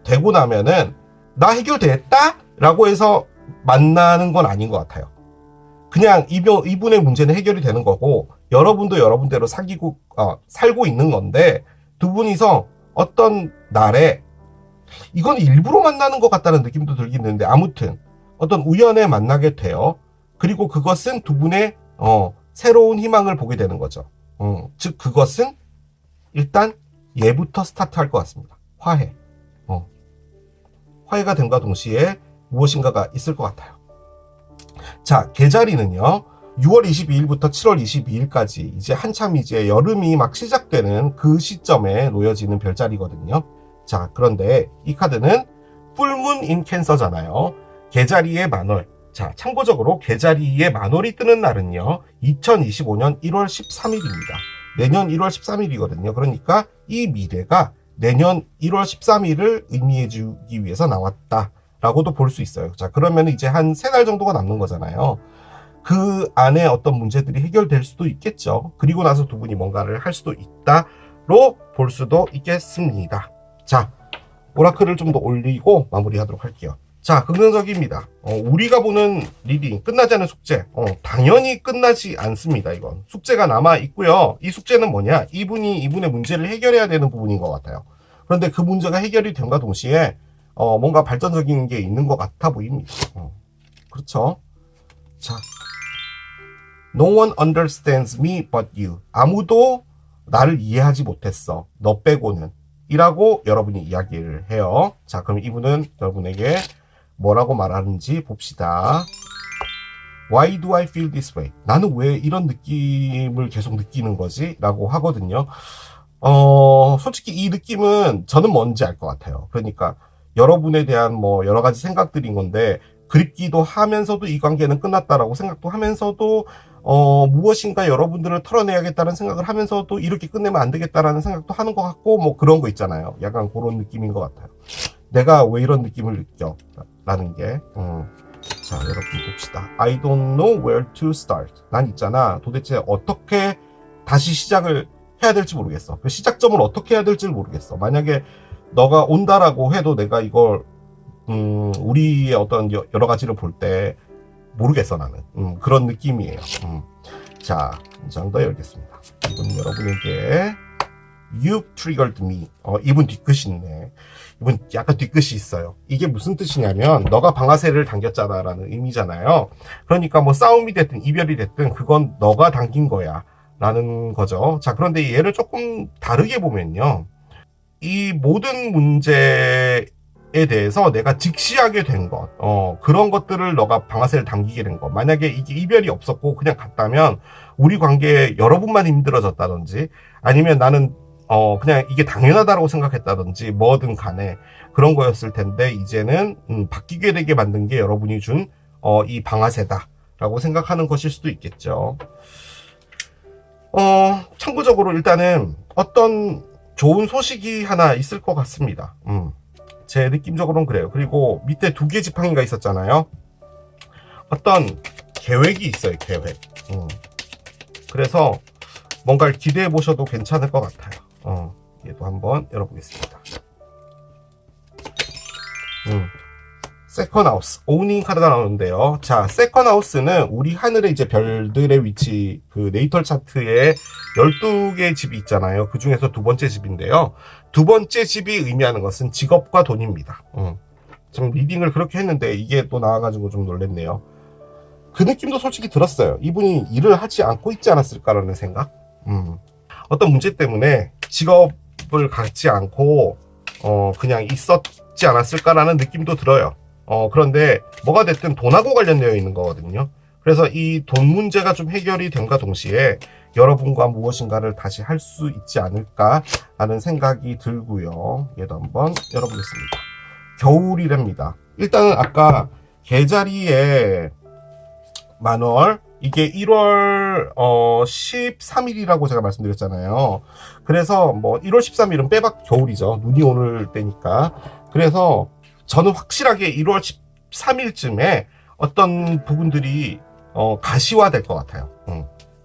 되고 나면은 나 해결됐다? 라고 해서 만나는 건 아닌 것 같아요. 그냥 이분의 문제는 해결이 되는 거고 여러분도 여러분대로 살고 있는 건데 두 분이서 어떤 날에 이건 일부러 만나는 것 같다는 느낌도 들긴 드는데 아무튼 어떤 우연에 만나게 돼요. 그리고 그것은 두 분의 새로운 희망을 보게 되는 거죠. 즉 그것은 일단 예부터 스타트할 것 같습니다. 화해. 화해가 됨과 동시에 무엇인가가 있을 것 같아요. 자, 계자리는요. 6월 22일부터 7월 22일까지 이제 한참 이제 여름이 막 시작되는 그 시점에 놓여지는 별자리거든요. 자, 그런데 이 카드는 풀문 인 캔서잖아요. 계자리의 만월. 자, 참고적으로 계자리의 만월이 뜨는 날은요. 2025년 1월 13일입니다. 내년 1월 13일이거든요. 그러니까 이 미래가 내년 1월 13일을 의미해 주기 위해서 나왔다라고도 볼 수 있어요. 자, 그러면 이제 한 3달 정도가 남는 거잖아요. 그 안에 어떤 문제들이 해결될 수도 있겠죠. 그리고 나서 두 분이 뭔가를 할 수도 있다로 볼 수도 있겠습니다. 자, 오라클을 좀 더 올리고 마무리하도록 할게요. 자, 긍정적입니다. 우리가 보는 리딩, 끝나지 않은 숙제. 당연히 끝나지 않습니다, 이건. 숙제가 남아있고요. 이 숙제는 뭐냐? 이분이 이분의 문제를 해결해야 되는 부분인 것 같아요. 그런데 그 문제가 해결이 됨과 동시에, 뭔가 발전적인 게 있는 것 같아 보입니다. 그렇죠? 자. No one understands me but you. 아무도 나를 이해하지 못했어. 너 빼고는. 이라고 여러분이 이야기를 해요. 자, 그럼 이분은 여러분에게 뭐라고 말하는지 봅시다. Why do I feel this way? 나는 왜 이런 느낌을 계속 느끼는 거지? 라고 하거든요. 솔직히 이 느낌은 저는 뭔지 알 것 같아요. 그러니까 여러분에 대한 뭐 여러 가지 생각들인 건데 그립기도 하면서도 이 관계는 끝났다라고 생각도 하면서도 무엇인가 여러분들을 털어내야겠다는 생각을 하면서도 이렇게 끝내면 안 되겠다라는 생각도 하는 것 같고 뭐 그런 거 있잖아요. 약간 그런 느낌인 것 같아요. 내가 왜 이런 느낌을 느껴? 라는 게 자, 여러분 봅시다. I don't know where to start. 난 있잖아. 도대체 어떻게 다시 시작을 해야 될지 모르겠어. 그 시작점을 어떻게 해야 될지 모르겠어. 만약에 너가 온다라고 해도 내가 이걸 우리의 어떤 여러 가지를 볼 때 모르겠어 나는. 그런 느낌이에요. 자, 한 장 더 열겠습니다. 이분 여러분에게 You triggered me. 이분 뒤끝이 있네. 이분 약간 뒤끝이 있어요. 이게 무슨 뜻이냐면 너가 방아쇠를 당겼잖아 라는 의미잖아요. 그러니까 뭐 싸움이 됐든 이별이 됐든 그건 너가 당긴 거야 라는 거죠. 자, 그런데 얘를 조금 다르게 보면요. 이 모든 문제에 대해서 내가 직시하게 된 것, 그런 것들을 너가 방아쇠를 당기게 된 것. 만약에 이게 이별이 없었고 그냥 갔다면 우리 관계에 여러분만 힘들어졌다든지 아니면 나는 그냥 이게 당연하다고 생각했다든지 뭐든 간에 그런 거였을 텐데 이제는 바뀌게 되게 만든 게 여러분이 준 이 방아쇠다라고 생각하는 것일 수도 있겠죠. 참고적으로 일단은 어떤 좋은 소식이 하나 있을 것 같습니다. 제 느낌적으로는 그래요. 그리고 밑에 2개 지팡이가 있었잖아요. 어떤 계획이 있어요, 계획. 그래서 뭔가를 기대해 보셔도 괜찮을 것 같아요. 얘도 한번 열어보겠습니다. 세컨하우스, 오닝 카드가 나오는데요. 자, 세컨하우스는 우리 하늘의 이제 별들의 위치, 그 네이털 차트에 12개의 집이 있잖아요. 그 중에서 두 번째 집인데요. 두 번째 집이 의미하는 것은 직업과 돈입니다. 좀 리딩을 그렇게 했는데 이게 또 나와가지고 좀 놀랬네요. 그 느낌도 솔직히 들었어요. 이분이 일을 하지 않고 있지 않았을까라는 생각? 어떤 문제 때문에 직업을 갖지 않고, 그냥 있었지 않았을까라는 느낌도 들어요. 그런데 뭐가 됐든 돈하고 관련되어 있는 거거든요. 그래서 이 돈 문제가 좀 해결이 됨과 동시에 여러분과 무엇인가를 다시 할 수 있지 않을까 하는 생각이 들고요. 얘도 한번 열어보겠습니다. 겨울이랍니다. 일단은 아까 계자리에 만월, 이게 1월 13일이라고 제가 말씀드렸잖아요. 그래서 뭐 1월 13일은 빼박 겨울이죠. 눈이 오를 때니까. 그래서 저는 확실하게 1월 13일쯤에 어떤 부분들이 가시화될 것 같아요.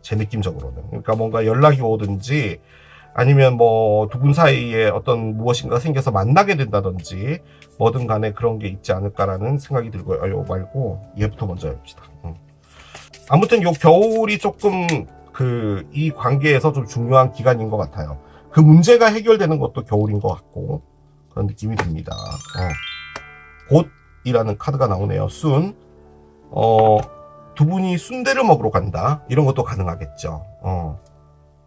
제 느낌적으로는. 그러니까 뭔가 연락이 오든지 아니면 뭐 두 분 사이에 어떤 무엇인가 생겨서 만나게 된다든지 뭐든 간에 그런 게 있지 않을까라는 생각이 들고요. 요 말고 얘부터 먼저 해봅시다. 아무튼 요 겨울이 조금 이 관계에서 좀 중요한 기간인 것 같아요. 그 문제가 해결되는 것도 겨울인 것 같고 그런 느낌이 듭니다. 곧이라는 카드가 나오네요. 순. 두 분이 순대를 먹으러 간다. 이런 것도 가능하겠죠.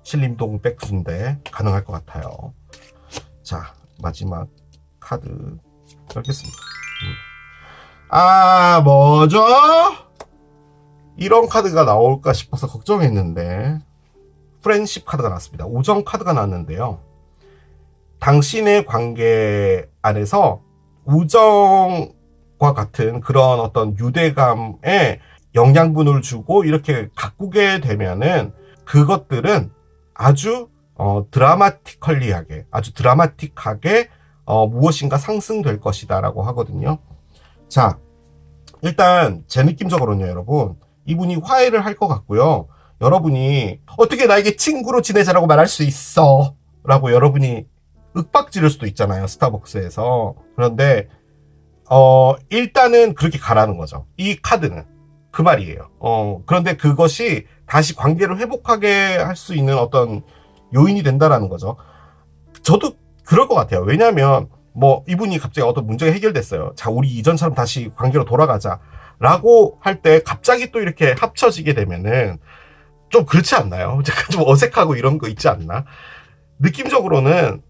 신림동 백순대 가능할 것 같아요. 자, 마지막 카드 열겠습니다. 뭐죠? 이런 카드가 나올까 싶어서 걱정했는데 프렌십 카드가 나왔습니다. 우정 카드가 나왔는데요. 당신의 관계 안에서 우정과 같은 그런 어떤 유대감에 영양분을 주고 이렇게 가꾸게 되면은 그것들은 아주 드라마틱하게 무엇인가 상승될 것이다 라고 하거든요. 자, 일단 제 느낌적으로는요, 여러분, 이분이 화해를 할 것 같고요. 여러분이 어떻게 나에게 친구로 지내자라고 말할 수 있어 라고 여러분이 윽박지를 수도 있잖아요, 스타벅스에서. 그런데 일단은 그렇게 가라는 거죠. 이 카드는 그 말이에요. 그런데 그것이 다시 관계를 회복하게 할 수 있는 어떤 요인이 된다라는 거죠. 저도 그럴 것 같아요. 왜냐하면 뭐 이분이 갑자기 어떤 문제가 해결됐어요. 자, 우리 이전처럼 다시 관계로 돌아가자 라고 할 때 갑자기 또 이렇게 합쳐지게 되면은 좀 그렇지 않나요? 좀 어색하고 이런 거 있지 않나? 느낌적으로는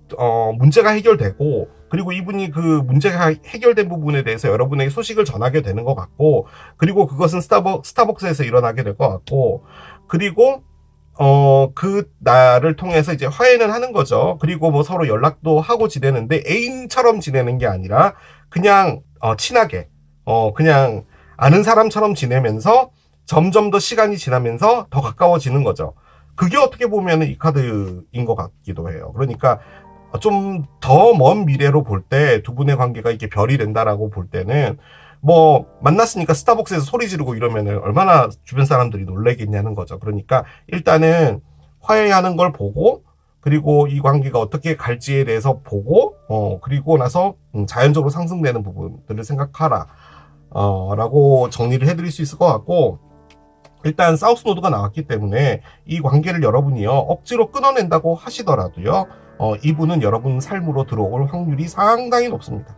문제가 해결되고, 그리고 이분이 그 문제가 해결된 부분에 대해서 여러분에게 소식을 전하게 되는 것 같고, 그리고 그것은 스타벅스에서 일어나게 될 것 같고, 그리고 그 날을 통해서 이제 화해는 하는 거죠. 그리고 뭐 서로 연락도 하고 지내는데 애인처럼 지내는 게 아니라 그냥 친하게 그냥 아는 사람처럼 지내면서 점점 더 시간이 지나면서 더 가까워지는 거죠. 그게 어떻게 보면 이 카드인 것 같기도 해요. 그러니까 좀 더 먼 미래로 볼 때 두 분의 관계가 이렇게 별이 된다라고 볼 때는 뭐 만났으니까 스타벅스에서 소리 지르고 이러면은 얼마나 주변 사람들이 놀래겠냐는 거죠. 그러니까 일단은 화해하는 걸 보고, 그리고 이 관계가 어떻게 갈지에 대해서 보고, 그리고 나서 자연적으로 상승되는 부분들을 생각하라 라고 정리를 해드릴 수 있을 것 같고, 일단 사우스 노드가 나왔기 때문에 이 관계를 여러분이요 억지로 끊어낸다고 하시더라도요 이분은 여러분 삶으로 들어올 확률이 상당히 높습니다.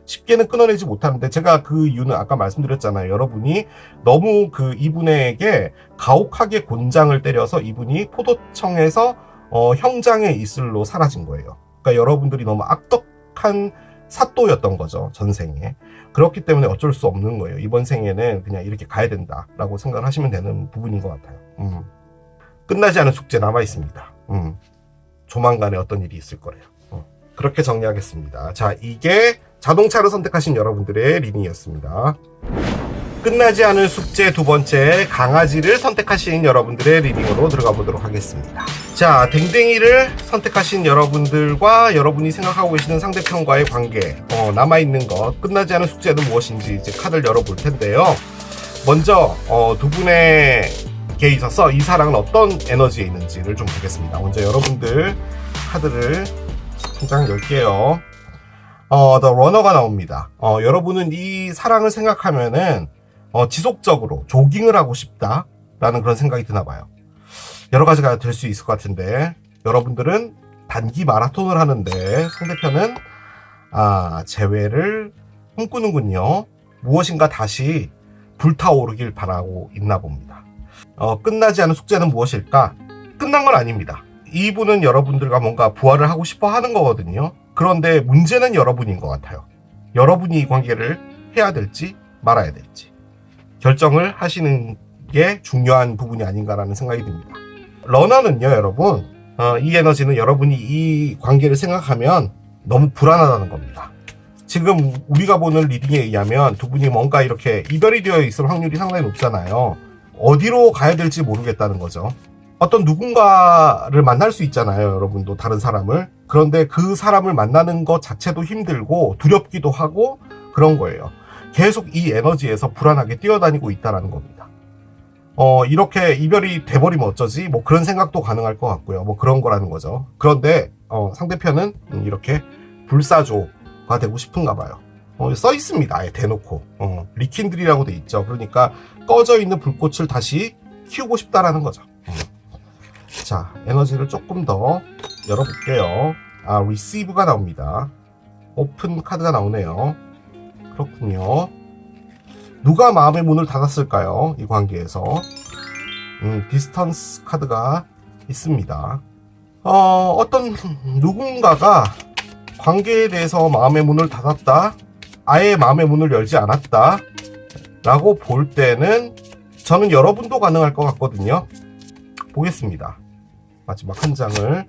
쉽게는 끊어내지 못하는데, 제가 그 이유는 아까 말씀드렸잖아요. 여러분이 너무 이분에게 가혹하게 곤장을 때려서 이분이 포도청에서 형장의 이슬로 사라진 거예요. 그러니까 여러분들이 너무 악덕한 사또였던 거죠, 전생에. 그렇기 때문에 어쩔 수 없는 거예요. 이번 생에는 그냥 이렇게 가야 된다라고 생각을 하시면 되는 부분인 것 같아요. 끝나지 않은 숙제 남아 있습니다. 조만간에 어떤 일이 있을 거래요. 그렇게 정리하겠습니다. 자, 이게 자동차를 선택하신 여러분들의 리딩이었습니다. 끝나지 않은 숙제 두 번째, 강아지를 선택하신 여러분들의 리딩으로 들어가 보도록 하겠습니다. 자, 댕댕이를 선택하신 여러분들과 여러분이 생각하고 계시는 상대편과의 관계, 남아있는 것, 끝나지 않은 숙제는 무엇인지 이제 카드를 열어볼 텐데요. 먼저 두 분에게 있어서 이 사랑은 어떤 에너지에 있는지를 좀 보겠습니다. 먼저 여러분들 카드를 한 장 열게요. 더 러너가 나옵니다. 여러분은 이 사랑을 생각하면은 지속적으로 조깅을 하고 싶다라는 그런 생각이 드나 봐요. 여러 가지가 될 수 있을 것 같은데, 여러분들은 단기 마라톤을 하는데 상대편은 재회를 꿈꾸는군요. 무엇인가 다시 불타오르길 바라고 있나 봅니다. 끝나지 않은 숙제는 무엇일까? 끝난 건 아닙니다. 이분은 여러분들과 뭔가 부활을 하고 싶어 하는 거거든요. 그런데 문제는 여러분인 것 같아요. 여러분이 이 관계를 해야 될지 말아야 될지 결정을 하시는 게 중요한 부분이 아닌가라는 생각이 듭니다. 러너는요, 여러분, 이 에너지는 여러분이 이 관계를 생각하면 너무 불안하다는 겁니다. 지금 우리가 보는 리딩에 의하면 두 분이 뭔가 이렇게 이별이 되어 있을 확률이 상당히 높잖아요. 어디로 가야 될지 모르겠다는 거죠. 어떤 누군가를 만날 수 있잖아요, 여러분도 다른 사람을. 그런데 그 사람을 만나는 것 자체도 힘들고 두렵기도 하고 그런 거예요. 계속 이 에너지에서 불안하게 뛰어다니고 있다는 겁니다. 이렇게 이별이 돼버리면 어쩌지? 뭐 그런 생각도 가능할 것 같고요. 뭐 그런 거라는 거죠. 그런데 상대편은 이렇게 불사조가 되고 싶은가 봐요. 써 있습니다. 아예 대놓고. 리킨들이라고 돼 있죠. 그러니까 꺼져 있는 불꽃을 다시 키우고 싶다라는 거죠. 자, 에너지를 조금 더 열어볼게요. 리시브가 나옵니다. 오픈 카드가 나오네요. 그렇군요. 누가 마음의 문을 닫았을까요? 이 관계에서. 디스턴스 카드가 있습니다. 어떤 누군가가 관계에 대해서 마음의 문을 닫았다, 아예 마음의 문을 열지 않았다 라고 볼 때는 저는 여러분도 가능할 것 같거든요. 보겠습니다. 마지막 한 장을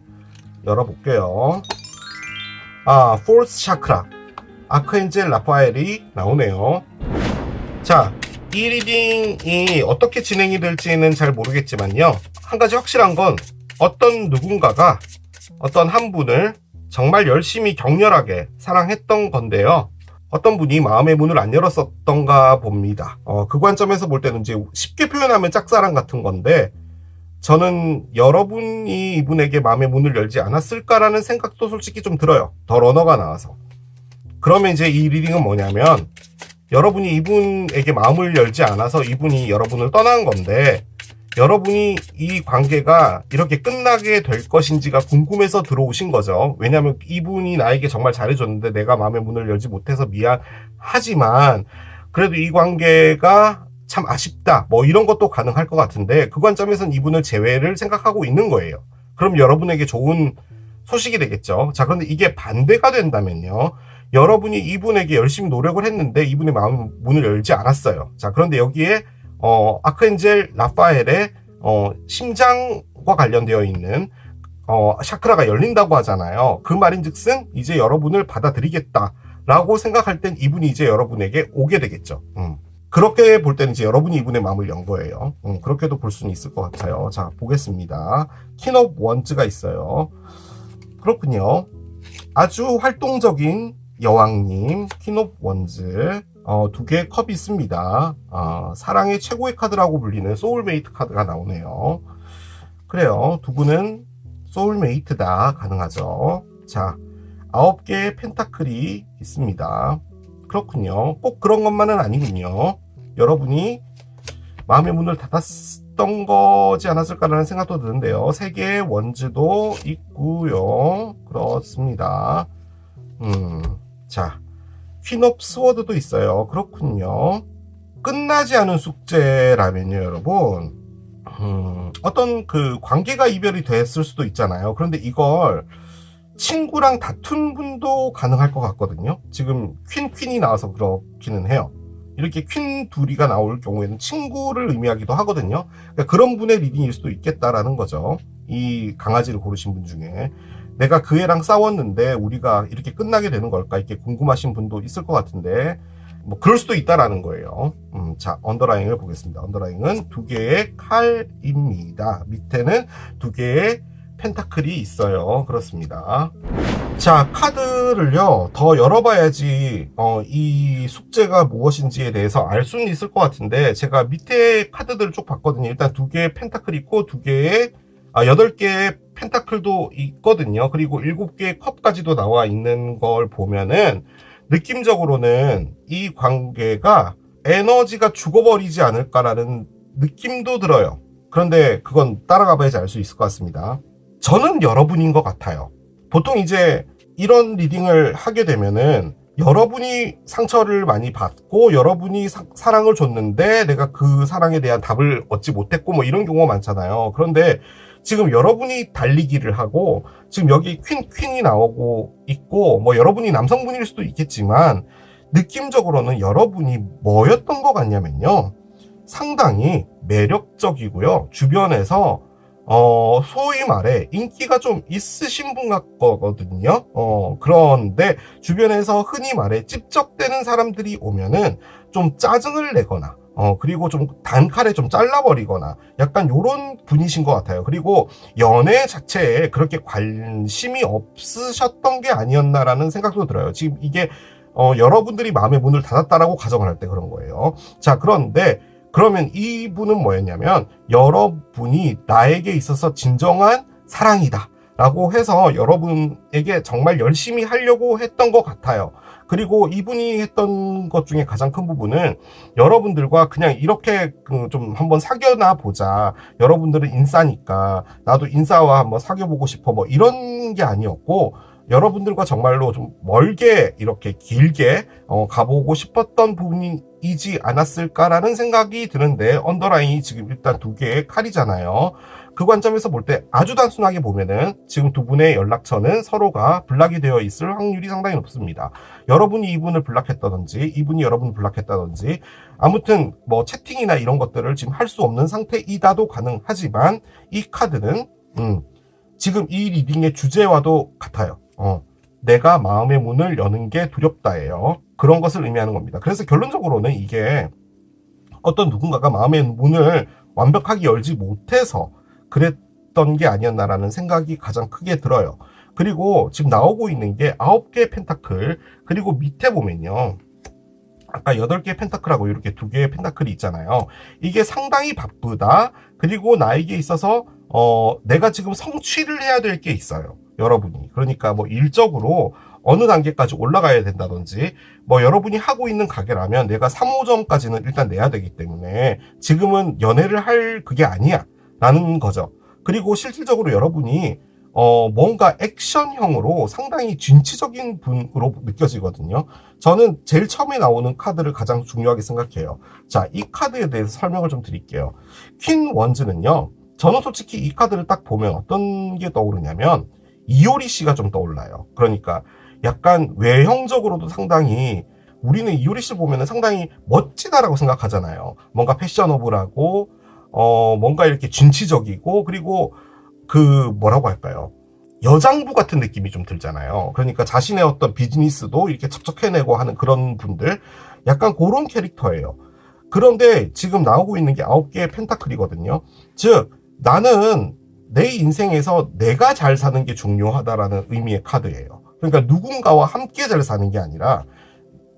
열어볼게요. 포스 차크라, 아크엔젤 라파엘이 나오네요. 자, 이 리딩이 어떻게 진행이 될지는 잘 모르겠지만요, 한 가지 확실한 건 어떤 누군가가 어떤 한 분을 정말 열심히 격렬하게 사랑했던 건데요, 어떤 분이 마음의 문을 안 열었었던가 봅니다. 그 관점에서 볼 때는 이제 쉽게 표현하면 짝사랑 같은 건데, 저는 여러분이 이분에게 마음의 문을 열지 않았을까라는 생각도 솔직히 좀 들어요. 더 러너가 나와서. 그러면 이제 이 리딩은 뭐냐면, 여러분이 이분에게 마음을 열지 않아서 이분이 여러분을 떠난 건데, 여러분이 이 관계가 이렇게 끝나게 될 것인지가 궁금해서 들어오신 거죠. 왜냐하면 이분이 나에게 정말 잘해줬는데 내가 마음의 문을 열지 못해서 미안하지만 그래도 이 관계가 참 아쉽다, 뭐 이런 것도 가능할 것 같은데, 그 관점에서는 이분을 재회를 생각하고 있는 거예요. 그럼 여러분에게 좋은 소식이 되겠죠. 자, 그런데 이게 반대가 된다면요, 여러분이 이분에게 열심히 노력을 했는데 이분의 마음 문을 열지 않았어요. 자, 그런데 여기에 아크엔젤 라파엘의 심장과 관련되어 있는 샤크라가 열린다고 하잖아요. 그 말인즉슨 이제 여러분을 받아들이겠다라고 생각할 땐 이분이 이제 여러분에게 오게 되겠죠. 그렇게 볼 때는 이제 여러분이 이분의 마음을 연 거예요. 그렇게도 볼 수는 있을 것 같아요. 자, 보겠습니다. 퀸 오브 원즈가 있어요. 그렇군요. 아주 활동적인 여왕님, 퀸 오브 원즈, 두 개의 컵이 있습니다. 사랑의 최고의 카드라고 불리는 소울메이트 카드가 나오네요. 그래요. 두 분은 소울메이트다. 가능하죠. 자, 9개의 펜타클이 있습니다. 그렇군요. 꼭 그런 것만은 아니군요. 여러분이 마음의 문을 닫았던 거지 않았을까라는 생각도 드는데요. 3개의 원즈도 있고요. 그렇습니다. 자, 퀸 오브 스워드도 있어요. 그렇군요. 끝나지 않은 숙제라면요, 여러분, 어떤 그 관계가 이별이 됐을 수도 있잖아요. 그런데 이걸 친구랑 다툰 분도 가능할 것 같거든요. 지금 퀸이 나와서 그렇기는 해요. 이렇게 퀸 둘이가 나올 경우에는 친구를 의미하기도 하거든요. 그러니까 그런 분의 리딩일 수도 있겠다라는 거죠. 이 강아지를 고르신 분 중에 내가 그 애랑 싸웠는데 우리가 이렇게 끝나게 되는 걸까, 이렇게 궁금하신 분도 있을 것 같은데, 뭐 그럴 수도 있다라는 거예요. 자, 언더라잉을 보겠습니다. 언더라잉은 2개의 칼입니다. 밑에는 2개의 펜타클이 있어요. 그렇습니다. 자, 카드를요 더 열어봐야지 이 숙제가 무엇인지에 대해서 알 수는 있을 것 같은데, 제가 밑에 카드들을 쭉 봤거든요. 일단 2개의 펜타클이 있고 8개의 펜타클도 있거든요. 그리고 7개의 컵까지도 나와 있는 걸 보면은 느낌적으로는 이 관계가 에너지가 죽어버리지 않을까라는 느낌도 들어요. 그런데 그건 따라가 봐야지 알 수 있을 것 같습니다. 저는 여러분인 것 같아요. 보통 이제 이런 리딩을 하게 되면은 여러분이 상처를 많이 받고 여러분이 사랑을 줬는데 내가 그 사랑에 대한 답을 얻지 못했고 뭐 이런 경우가 많잖아요. 그런데 지금 여러분이 달리기를 하고 지금 여기 퀸이 나오고 있고 뭐 여러분이 남성분일 수도 있겠지만 느낌적으로는 여러분이 뭐였던 것 같냐면요. 상당히 매력적이고요. 주변에서 소위 말해 인기가 좀 있으신 분 같거든요. 그런데 주변에서 흔히 말해 찝적대는 사람들이 오면은 좀 짜증을 내거나 그리고 좀 단칼에 좀 잘라버리거나 약간 요런 분이신 것 같아요. 그리고 연애 자체에 그렇게 관심이 없으셨던 게 아니었나라는 생각도 들어요. 지금 이게 여러분들이 마음의 문을 닫았다라고 가정을 할 때 그런 거예요. 자, 그런데 그러면 이분은 뭐였냐면 여러분이 나에게 있어서 진정한 사랑이다 라고 해서 여러분에게 정말 열심히 하려고 했던 것 같아요. 그리고 이분이 했던 것 중에 가장 큰 부분은 여러분들과 그냥 이렇게 좀 한번 사귀어나 보자. 여러분들은 인싸니까 나도 인싸와 한번 사귀어보고 싶어. 뭐 이런 게 아니었고 여러분들과 정말로 좀 멀게 이렇게 길게 가보고 싶었던 부분이지 않았을까라는 생각이 드는데 언더라인이 지금 일단 2개의 칼이잖아요. 그 관점에서 볼 때 아주 단순하게 보면은 지금 두 분의 연락처는 서로가 블락이 되어 있을 확률이 상당히 높습니다. 여러분이 이분을 블락했다든지 이분이 여러분을 블락했다든지 아무튼 뭐 채팅이나 이런 것들을 지금 할 수 없는 상태이다도 가능하지만 이 카드는 지금 이 리딩의 주제와도 같아요. 내가 마음의 문을 여는 게 두렵다예요. 그런 것을 의미하는 겁니다. 그래서 결론적으로는 이게 어떤 누군가가 마음의 문을 완벽하게 열지 못해서 그랬던 게 아니었나라는 생각이 가장 크게 들어요. 그리고 지금 나오고 있는 게 9개의 펜타클, 그리고 밑에 보면요. 아까 8개의 펜타클하고 이렇게 2개의 펜타클이 있잖아요. 이게 상당히 바쁘다. 그리고 나에게 있어서 내가 지금 성취를 해야 될 게 있어요. 여러분이. 그러니까 뭐 일적으로 어느 단계까지 올라가야 된다든지 뭐 여러분이 하고 있는 가게라면 내가 3호점까지는 일단 내야 되기 때문에 지금은 연애를 할 그게 아니야 라는 거죠. 그리고 실질적으로 여러분이 뭔가 액션형으로 상당히 진취적인 분으로 느껴지거든요. 저는 제일 처음에 나오는 카드를 가장 중요하게 생각해요. 자, 이 카드에 대해서 설명을 좀 드릴게요. 퀸 원즈는요. 저는 솔직히 이 카드를 딱 보면 어떤 게 떠오르냐면 이효리 씨가 좀 떠올라요. 그러니까 약간 외형적으로도 상당히 우리는 이효리 씨를 보면 상당히 멋지다라고 생각하잖아요. 뭔가 패셔너블하고 뭔가 이렇게 진취적이고 그리고 그 뭐라고 할까요? 여장부 같은 느낌이 좀 들잖아요. 그러니까 자신의 어떤 비즈니스도 이렇게 척척해내고 하는 그런 분들 약간 그런 캐릭터예요. 그런데 지금 나오고 있는 게 9개의 펜타클이거든요. 즉 나는 내 인생에서 내가 잘 사는 게 중요하다라는 의미의 카드예요. 그러니까 누군가와 함께 잘 사는 게 아니라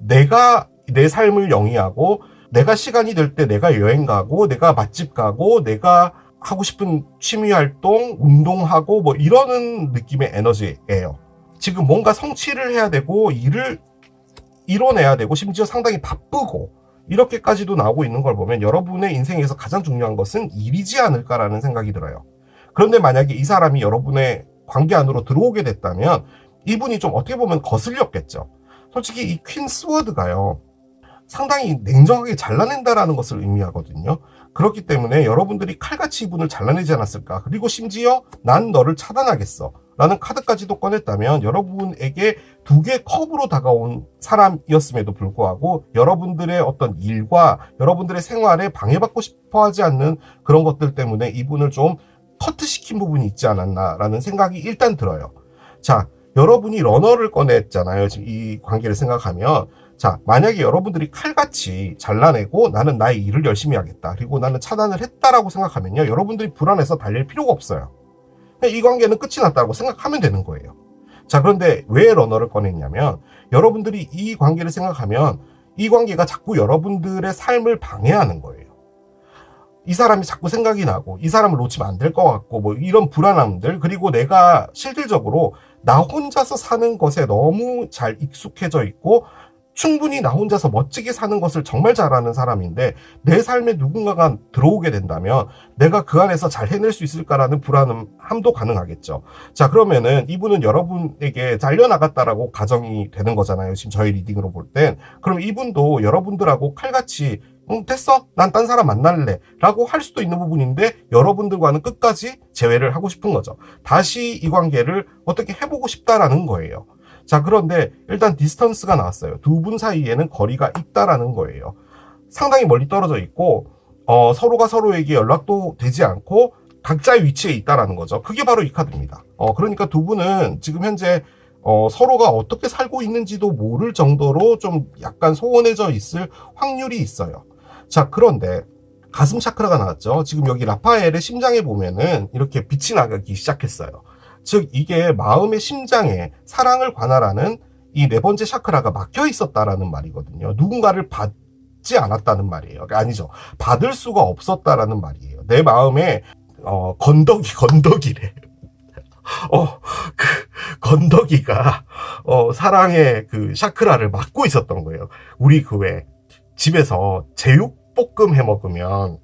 내가 내 삶을 영위하고 내가 시간이 될 때 내가 여행 가고 내가 맛집 가고 내가 하고 싶은 취미 활동, 운동하고 뭐 이러는 느낌의 에너지예요. 지금 뭔가 성취를 해야 되고 일을 이뤄내야 되고 심지어 상당히 바쁘고 이렇게까지도 나오고 있는 걸 보면 여러분의 인생에서 가장 중요한 것은 일이지 않을까라는 생각이 들어요. 그런데 만약에 이 사람이 여러분의 관계 안으로 들어오게 됐다면 이분이 좀 어떻게 보면 거슬렸겠죠. 솔직히 이 퀸 스워드가요. 상당히 냉정하게 잘라낸다라는 것을 의미하거든요. 그렇기 때문에 여러분들이 칼같이 이분을 잘라내지 않았을까. 그리고 심지어 난 너를 차단하겠어 라는 카드까지도 꺼냈다면 여러분에게 2개 컵으로 다가온 사람이었음에도 불구하고 여러분들의 어떤 일과 여러분들의 생활에 방해받고 싶어 하지 않는 그런 것들 때문에 이분을 좀 커트시킨 부분이 있지 않았나라는 생각이 일단 들어요. 자, 여러분이 러너를 꺼냈잖아요. 지금 이 관계를 생각하면 자, 만약에 여러분들이 칼같이 잘라내고 나는 나의 일을 열심히 하겠다. 그리고 나는 차단을 했다라고 생각하면요. 여러분들이 불안해서 달릴 필요가 없어요. 이 관계는 끝이 났다고 생각하면 되는 거예요. 자, 그런데 왜 러너를 꺼냈냐면 여러분들이 이 관계를 생각하면 이 관계가 자꾸 여러분들의 삶을 방해하는 거예요. 이 사람이 자꾸 생각이 나고 이 사람을 놓치면 안 될 것 같고 뭐 이런 불안함들, 그리고 내가 실질적으로 나 혼자서 사는 것에 너무 잘 익숙해져 있고 충분히 나 혼자서 멋지게 사는 것을 정말 잘하는 사람인데 내 삶에 누군가가 들어오게 된다면 내가 그 안에서 잘 해낼 수 있을까라는 불안함도 가능하겠죠. 자, 그러면은 이분은 여러분에게 잘려나갔다라고 가정이 되는 거잖아요. 지금 저희 리딩으로 볼 땐. 그럼 이분도 여러분들하고 칼같이 됐어, 난 딴 사람 만날래 라고 할 수도 있는 부분인데 여러분들과는 끝까지 재회를 하고 싶은 거죠. 다시 이 관계를 어떻게 해보고 싶다라는 거예요. 자, 그런데 일단 디스턴스가 나왔어요. 두 분 사이에는 거리가 있다라는 거예요. 상당히 멀리 떨어져 있고 서로가 서로에게 연락도 되지 않고 각자의 위치에 있다라는 거죠. 그게 바로 이 카드입니다. 그러니까 두 분은 지금 현재 서로가 어떻게 살고 있는지도 모를 정도로 좀 약간 소원해져 있을 확률이 있어요. 자, 그런데 가슴 차크라가 나왔죠. 지금 여기 라파엘의 심장에 보면은 이렇게 빛이 나기 시작했어요. 즉 이게 마음의 심장에 사랑을 관할하는 이 네 번째 차크라가 막혀 있었다라는 말이거든요. 누군가를 받지 않았다는 말이에요. 그러니까 아니죠. 받을 수가 없었다라는 말이에요. 내 마음에 건더기래. 그 건더기가 사랑의 그 샤크라를 막고 있었던 거예요. 우리 그 왜 집에서 제육볶음 해 먹으면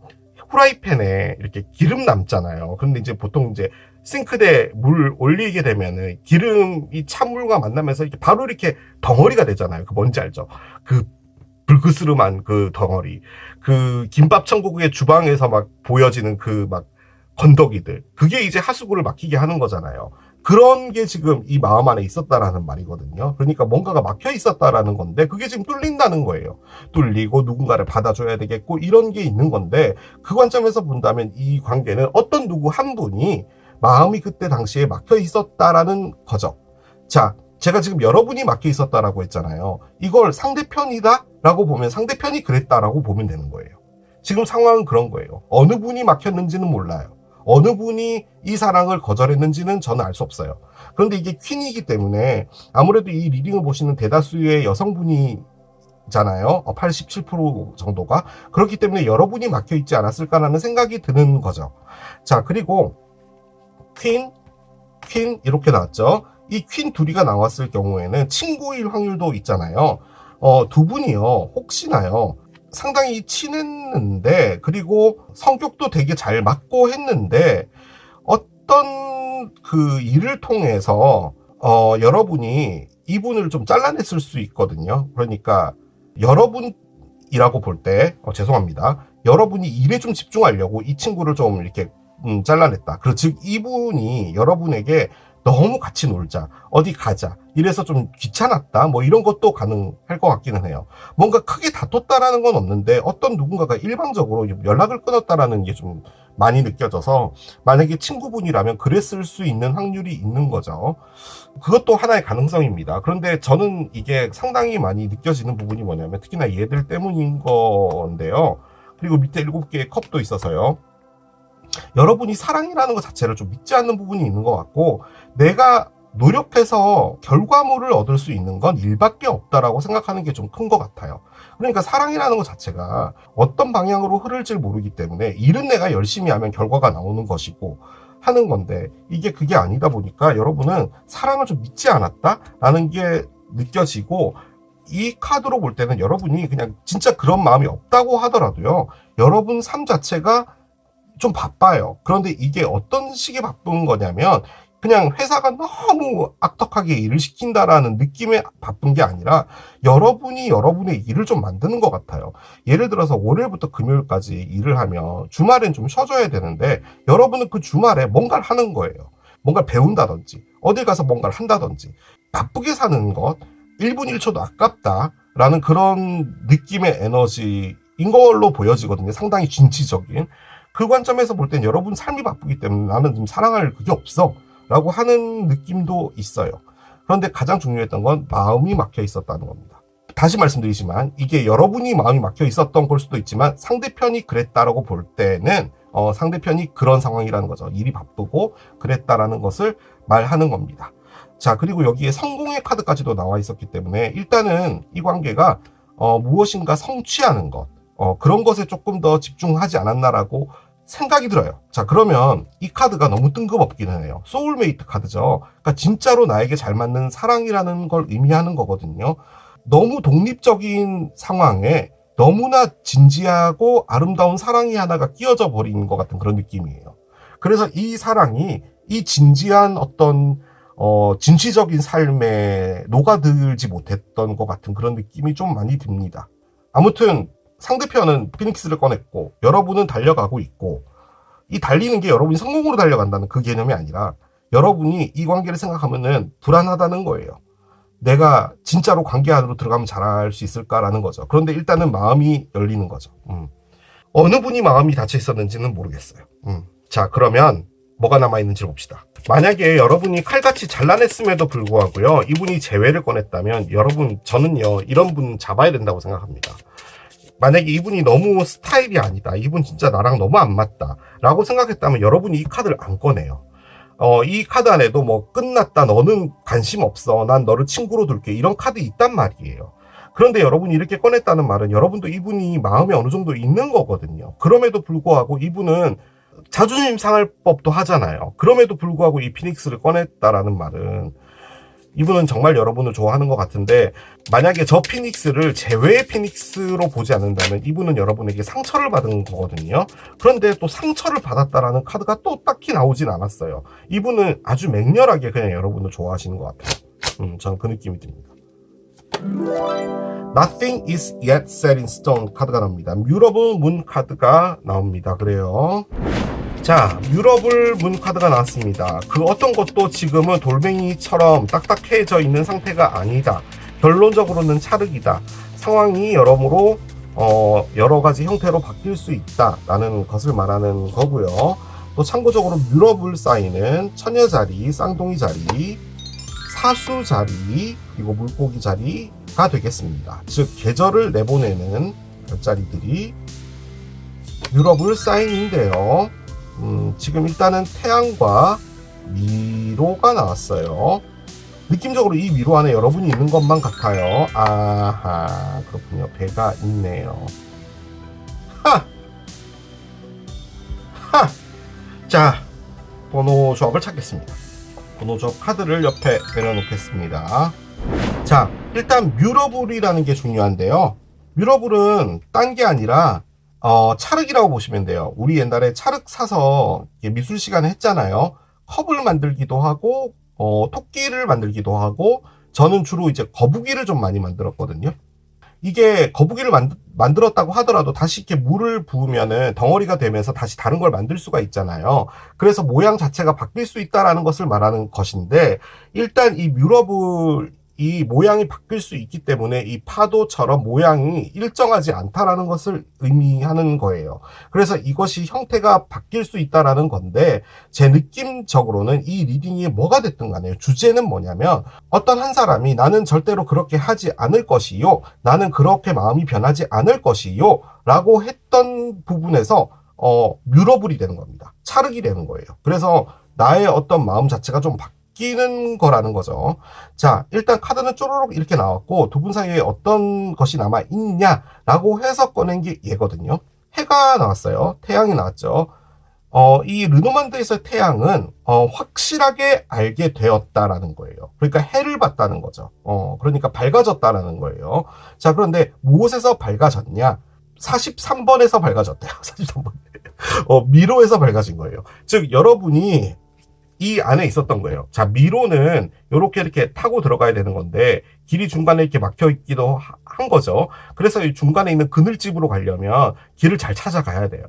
후라이팬에 이렇게 기름 남잖아요. 그런데 이제 보통 이제 싱크대에 물 올리게 되면은 기름이 찬물과 만나면서 이렇게 바로 이렇게 덩어리가 되잖아요. 그 뭔지 알죠? 그 불그스름한 그 덩어리. 그 김밥 천국의 주방에서 막 보여지는 그 막 건더기들. 그게 이제 하수구를 막히게 하는 거잖아요. 그런 게 지금 이 마음 안에 있었다라는 말이거든요. 그러니까 뭔가가 막혀 있었다라는 건데 그게 지금 뚫린다는 거예요. 뚫리고 누군가를 받아줘야 되겠고 이런 게 있는 건데 그 관점에서 본다면 이 관계는 어떤 누구 한 분이 마음이 그때 당시에 막혀 있었다라는 거죠. 자, 제가 지금 여러분이 막혀 있었다라고 했잖아요. 이걸 상대편이다 라고 보면 상대편이 그랬다라고 보면 되는 거예요. 지금 상황은 그런 거예요. 어느 분이 막혔는지는 몰라요. 어느 분이 이 사랑을 거절했는지는 저는 알 수 없어요. 그런데 이게 퀸이기 때문에 아무래도 이 리딩을 보시는 대다수의 여성분이 잖아요. 87% 정도가. 그렇기 때문에 여러분이 막혀 있지 않았을까라는 생각이 드는 거죠. 자, 그리고 퀸 이렇게 나왔죠. 이 퀸 둘이가 나왔을 경우에는 친구일 확률도 있잖아요. 두 분이요, 혹시나요, 상당히 친했는데, 그리고 성격도 되게 잘 맞고 했는데, 어떤 그 일을 통해서, 여러분이 이분을 좀 잘라냈을 수 있거든요. 그러니까, 여러분이라고 볼 때, 죄송합니다. 여러분이 일에 좀 집중하려고 이 친구를 좀 이렇게, 잘라냈다. 즉, 이분이 여러분에게 너무 같이 놀자, 어디 가자, 이래서 좀 귀찮았다, 뭐 이런 것도 가능할 것 같기는 해요. 뭔가 크게 다퉜다라는 건 없는데 어떤 누군가가 일방적으로 연락을 끊었다라는 게 좀 많이 느껴져서 만약에 친구분이라면 그랬을 수 있는 확률이 있는 거죠. 그것도 하나의 가능성입니다. 그런데 저는 이게 상당히 많이 느껴지는 부분이 뭐냐면 특히나 얘들 때문인 건데요. 그리고 밑에 7개의 컵도 있어서요. 여러분이 사랑이라는 것 자체를 좀 믿지 않는 부분이 있는 것 같고 내가 노력해서 결과물을 얻을 수 있는 건 일밖에 없다라고 생각하는 게 좀 큰 것 같아요. 그러니까 사랑이라는 것 자체가 어떤 방향으로 흐를지 모르기 때문에 일은 내가 열심히 하면 결과가 나오는 것이고 하는 건데 이게 그게 아니다 보니까 여러분은 사랑을 좀 믿지 않았다라는 게 느껴지고 이 카드로 볼 때는 여러분이 그냥 진짜 그런 마음이 없다고 하더라도요. 여러분 삶 자체가 좀 바빠요. 그런데 이게 어떤 식의 바쁜 거냐면 그냥 회사가 너무 악덕하게 일을 시킨다라는 느낌에 바쁜 게 아니라 여러분이 여러분의 일을 좀 만드는 것 같아요. 예를 들어서 월요일부터 금요일까지 일을 하면 주말엔 좀 쉬어줘야 되는데 여러분은 그 주말에 뭔가를 하는 거예요. 뭔가를 배운다든지 어딜 가서 뭔가를 한다든지 바쁘게 사는 것 1분 1초도 아깝다라는 그런 느낌의 에너지인 걸로 보여지거든요. 상당히 진취적인. 그 관점에서 볼 땐 여러분 삶이 바쁘기 때문에 나는 좀 사랑할 그게 없어 라고 하는 느낌도 있어요. 그런데 가장 중요했던 건 마음이 막혀 있었다는 겁니다. 다시 말씀드리지만 이게 여러분이 마음이 막혀 있었던 걸 수도 있지만 상대편이 그랬다라고 볼 때는 상대편이 그런 상황이라는 거죠. 일이 바쁘고 그랬다라는 것을 말하는 겁니다. 자, 그리고 여기에 성공의 카드까지도 나와 있었기 때문에 일단은 이 관계가 무엇인가 성취하는 것, 그런 것에 조금 더 집중하지 않았나라고 생각이 들어요. 자, 그러면 이 카드가 너무 뜬금없기는 해요. 소울메이트 카드죠. 그러니까 진짜로 나에게 잘 맞는 사랑이라는 걸 의미하는 거거든요. 너무 독립적인 상황에 너무나 진지하고 아름다운 사랑이 하나가 끼어져 버린 것 같은 그런 느낌이에요. 그래서 이 사랑이 이 진지한 어떤 진취적인 삶에 녹아들지 못했던 것 같은 그런 느낌이 좀 많이 듭니다. 아무튼 상대편은 피닉스를 꺼냈고 여러분은 달려가고 있고, 이 달리는 게 여러분이 성공으로 달려간다는 그 개념이 아니라 여러분이 이 관계를 생각하면은 불안하다는 거예요. 내가 진짜로 관계 안으로 들어가면 잘할 수 있을까라는 거죠. 그런데 일단은 마음이 열리는 거죠. 어느 분이 마음이 닫혀 있었는지는 모르겠어요. 자, 그러면 뭐가 남아있는지 봅시다. 만약에 여러분이 칼같이 잘라냈음에도 불구하고요, 이분이 재회를 꺼냈다면 저는요, 이런 분 잡아야 된다고 생각합니다. 만약에 이분이 너무 스타일이 아니다, 이분 진짜 나랑 너무 안 맞다 라고 생각했다면 여러분이 이 카드를 안 꺼내요. 이 카드 안에도 뭐 끝났다, 너는 관심 없어, 난 너를 친구로 둘게, 이런 카드 있단 말이에요. 그런데 여러분이 이렇게 꺼냈다는 말은 여러분도 이분이 마음에 어느 정도 있는 거거든요. 그럼에도 불구하고 이분은 자존심 상할 법도 하잖아요. 그럼에도 불구하고 이 피닉스를 꺼냈다라는 말은 이분은 정말 여러분을 좋아하는 것 같은데, 만약에 저 피닉스를 제외의 피닉스로 보지 않는다면 이분은 여러분에게 상처를 받은 거거든요. 그런데 또 상처를 받았다라는 카드가 또 딱히 나오진 않았어요. 이분은 아주 맹렬하게 그냥 여러분을 좋아하시는 것 같아요. 저는 그 느낌이 듭니다. Nothing is yet set in stone 카드가 나옵니다. 뮤러블 문 카드가 나옵니다. 그래요. 자, 뮤러블 문 카드가 나왔습니다. 그 어떤 것도 지금은 돌멩이처럼 딱딱해져 있는 상태가 아니다. 결론적으로는 찰흙이다. 상황이 여러모로 여러 가지 형태로 바뀔 수 있다라는 것을 말하는 거고요. 또 참고적으로 뮤러블 사인은 처녀 자리, 쌍둥이 자리, 사수 자리, 그리고 물고기 자리가 되겠습니다. 즉 계절을 내보내는 별자리들이 뮤러블 사인인데요. 지금 일단은 태양과 미로가 나왔어요. 느낌적으로 이 미로 안에 여러분이 있는 것만 같아요. 아하, 그렇군요. 배가 있네요. 하! 자, 번호 조합을 찾겠습니다. 번호 조합 카드를 옆에 내려놓겠습니다. 자, 일단 뮤러블이라는 게 중요한데요. 뮤러블은 딴 게 아니라 찰흙이라고 보시면 돼요. 우리 옛날에 찰흙 사서 미술 시간에 했잖아요. 컵을 만들기도 하고, 토끼를 만들기도 하고, 저는 주로 이제 거북이를 좀 많이 만들었거든요. 이게 거북이를 만들었다고 하더라도 다시 이렇게 물을 부으면은 덩어리가 되면서 다시 다른 걸 만들 수가 있잖아요. 그래서 모양 자체가 바뀔 수 있다라는 것을 말하는 것인데, 일단 이 뮤러블 이 모양이 바뀔 수 있기 때문에 이 파도처럼 모양이 일정하지 않다라는 것을 의미하는 거예요. 그래서 이것이 형태가 바뀔 수 있다라는 건데, 제 느낌적으로는 이 리딩이 뭐가 됐든 간에 주제는 뭐냐면, 어떤 한 사람이 나는 절대로 그렇게 하지 않을 것이요, 나는 그렇게 마음이 변하지 않을 것이요 라고 했던 부분에서 뮤러블이 되는 겁니다. 찰흙이 되는 거예요. 그래서 나의 어떤 마음 자체가 좀 바뀌는 거라는 거죠. 자, 일단 카드는 쪼로록 이렇게 나왔고, 두 분 사이에 어떤 것이 남아 있냐라고 해서 꺼낸 게 얘거든요. 해가 나왔어요. 태양이 나왔죠. 이 르노만드에서의 태양은 확실하게 알게 되었다라는 거예요. 그러니까 해를 봤다는 거죠. 그러니까 밝아졌다라는 거예요. 자, 그런데 무엇에서 밝아졌냐? 43번에서 밝아졌대요. 43번. 미로에서 밝아진 거예요. 즉, 여러분이 이 안에 있었던 거예요. 자, 미로는 이렇게 타고 들어가야 되는 건데 길이 중간에 이렇게 막혀 있기도 한 거죠. 그래서 이 중간에 있는 그늘집으로 가려면 길을 잘 찾아가야 돼요.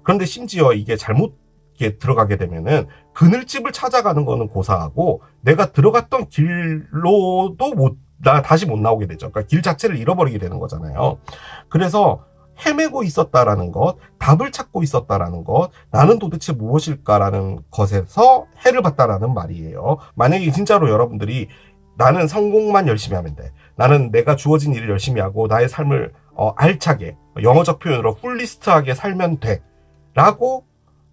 그런데 심지어 이게 잘못 이렇게 들어가게 되면은 그늘집을 찾아가는 거는 고사하고 내가 들어갔던 길로도 다시 못 나오게 되죠. 그러니까 길 자체를 잃어버리게 되는 거잖아요. 그래서 헤매고 있었다라는 것, 답을 찾고 있었다라는 것, 나는 도대체 무엇일까라는 것에서 해를 봤다라는 말이에요. 만약에 진짜로 여러분들이 나는 성공만 열심히 하면 돼, 나는 내가 주어진 일을 열심히 하고 나의 삶을 알차게, 영어적 표현으로 풀리스트하게 살면 돼 라고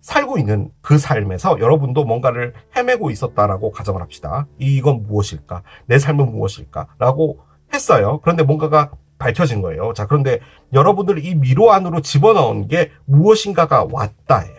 살고 있는 그 삶에서 여러분도 뭔가를 헤매고 있었다라고 가정을 합시다. 이건 무엇일까? 내 삶은 무엇일까? 라고 했어요. 그런데 뭔가가 밝혀진 거예요. 자, 그런데 여러분들 이 미로 안으로 집어넣은 게 무엇인가가 왔다예요.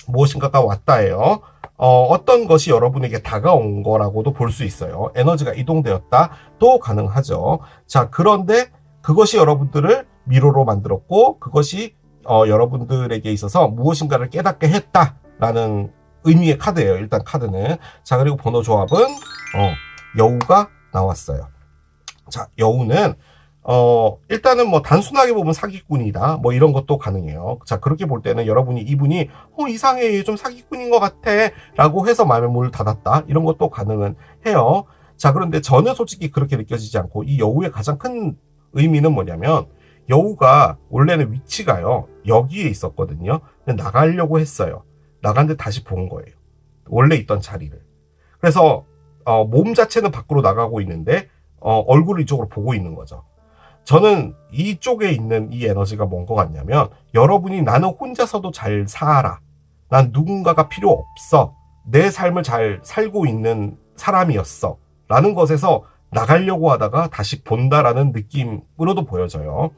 무엇인가가 왔다예요. 어떤 것이 여러분에게 다가온 거라고도 볼 수 있어요. 에너지가 이동되었다도 가능하죠. 자, 그런데 그것이 여러분들을 미로로 만들었고 그것이 여러분들에게 있어서 무엇인가를 깨닫게 했다라는 의미의 카드예요. 일단 카드는. 자, 그리고 번호 조합은 여우가 나왔어요. 자, 여우는 일단은 뭐 단순하게 보면 사기꾼이다 뭐 이런 것도 가능해요. 자, 그렇게 볼 때는 여러분이 이분이 이상해, 좀 사기꾼인 것 같아 라고 해서 마음에 문을 닫았다 이런 것도 가능은 해요. 자, 그런데 저는 솔직히 그렇게 느껴지지 않고 이 여우의 가장 큰 의미는 뭐냐면 여우가 원래는 위치가요 여기에 있었거든요. 근데 나가려고 했어요. 나갔는데 다시 본 거예요. 원래 있던 자리를. 그래서 몸 자체는 밖으로 나가고 있는데 얼굴을 이쪽으로 보고 있는 거죠. 저는 이쪽에 있는 이 에너지가 뭔 것 같냐면 여러분이 나는 혼자서도 잘 살아. 난 누군가가 필요 없어. 내 삶을 잘 살고 있는 사람이었어. 라는 것에서 나가려고 하다가 다시 본다라는 느낌으로도 보여져요.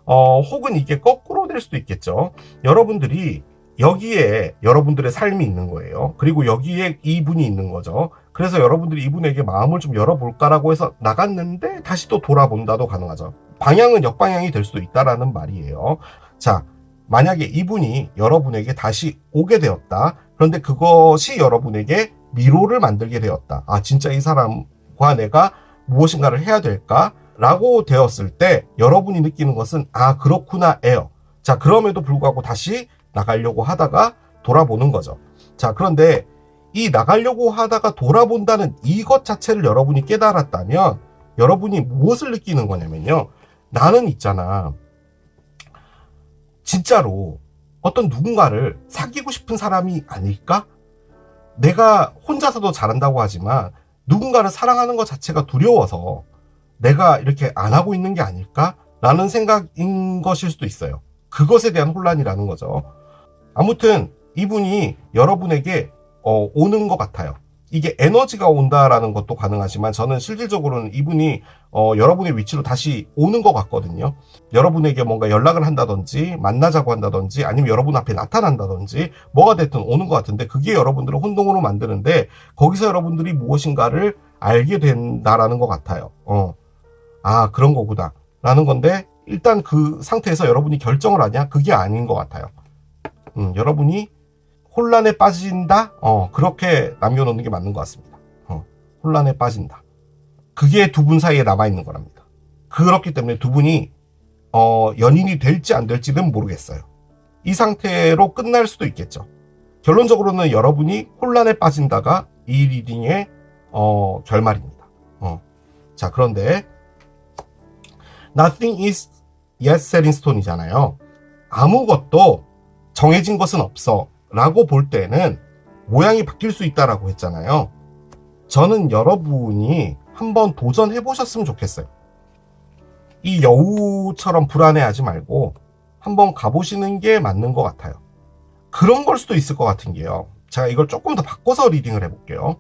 혹은 이게 거꾸로 될 수도 있겠죠. 여러분들이 여기에 여러분들의 삶이 있는 거예요. 그리고 여기에 이분이 있는 거죠. 그래서 여러분들이 이분에게 마음을 좀 열어볼까라고 해서 나갔는데 다시 또 돌아본다도 가능하죠. 방향은 역방향이 될 수도 있다라는 말이에요. 자, 만약에 이분이 여러분에게 다시 오게 되었다. 그런데 그것이 여러분에게 미로를 만들게 되었다. 아, 진짜 이 사람과 내가 무엇인가를 해야 될까라고 되었을 때 여러분이 느끼는 것은 아, 그렇구나예요. 자, 그럼에도 불구하고 다시 나가려고 하다가 돌아보는 거죠. 자, 그런데 이 나가려고 하다가 돌아본다는 이것 자체를 여러분이 깨달았다면 여러분이 무엇을 느끼는 거냐면요. 나는 있잖아. 진짜로 어떤 누군가를 사귀고 싶은 사람이 아닐까? 내가 혼자서도 잘한다고 하지만 누군가를 사랑하는 것 자체가 두려워서 내가 이렇게 안 하고 있는 게 아닐까? 라는 생각인 것일 수도 있어요. 그것에 대한 혼란이라는 거죠. 아무튼 이분이 여러분에게 오는 것 같아요. 이게 에너지가 온다라는 것도 가능하지만 저는 실질적으로는 이분이 여러분의 위치로 다시 오는 것 같거든요. 여러분에게 뭔가 연락을 한다든지 만나자고 한다든지 아니면 여러분 앞에 나타난다든지 뭐가 됐든 오는 것 같은데 그게 여러분들을 혼동으로 만드는데 거기서 여러분들이 무엇인가를 알게 된다라는 것 같아요. 아, 그런 거구나 라는 건데 일단 그 상태에서 여러분이 결정을 하냐? 그게 아닌 것 같아요. 여러분이 혼란에 빠진다? 그렇게 남겨놓는 게 맞는 것 같습니다. 혼란에 빠진다. 그게 두 분 사이에 남아있는 거랍니다. 그렇기 때문에 두 분이, 연인이 될지 안 될지는 모르겠어요. 이 상태로 끝날 수도 있겠죠. 결론적으로는 여러분이 혼란에 빠진다가 이 리딩의, 결말입니다. 자, 그런데, Nothing is yet set in stone이잖아요. 아무것도 정해진 것은 없어. 라고 볼 때는 모양이 바뀔 수 있다라고 했잖아요. 저는 여러분이 한번 도전해 보셨으면 좋겠어요. 이 여우처럼 불안해하지 말고 한번 가보시는 게 맞는 것 같아요. 그런 걸 수도 있을 것 같은 게요. 제가 이걸 조금 더 바꿔서 리딩을 해볼게요.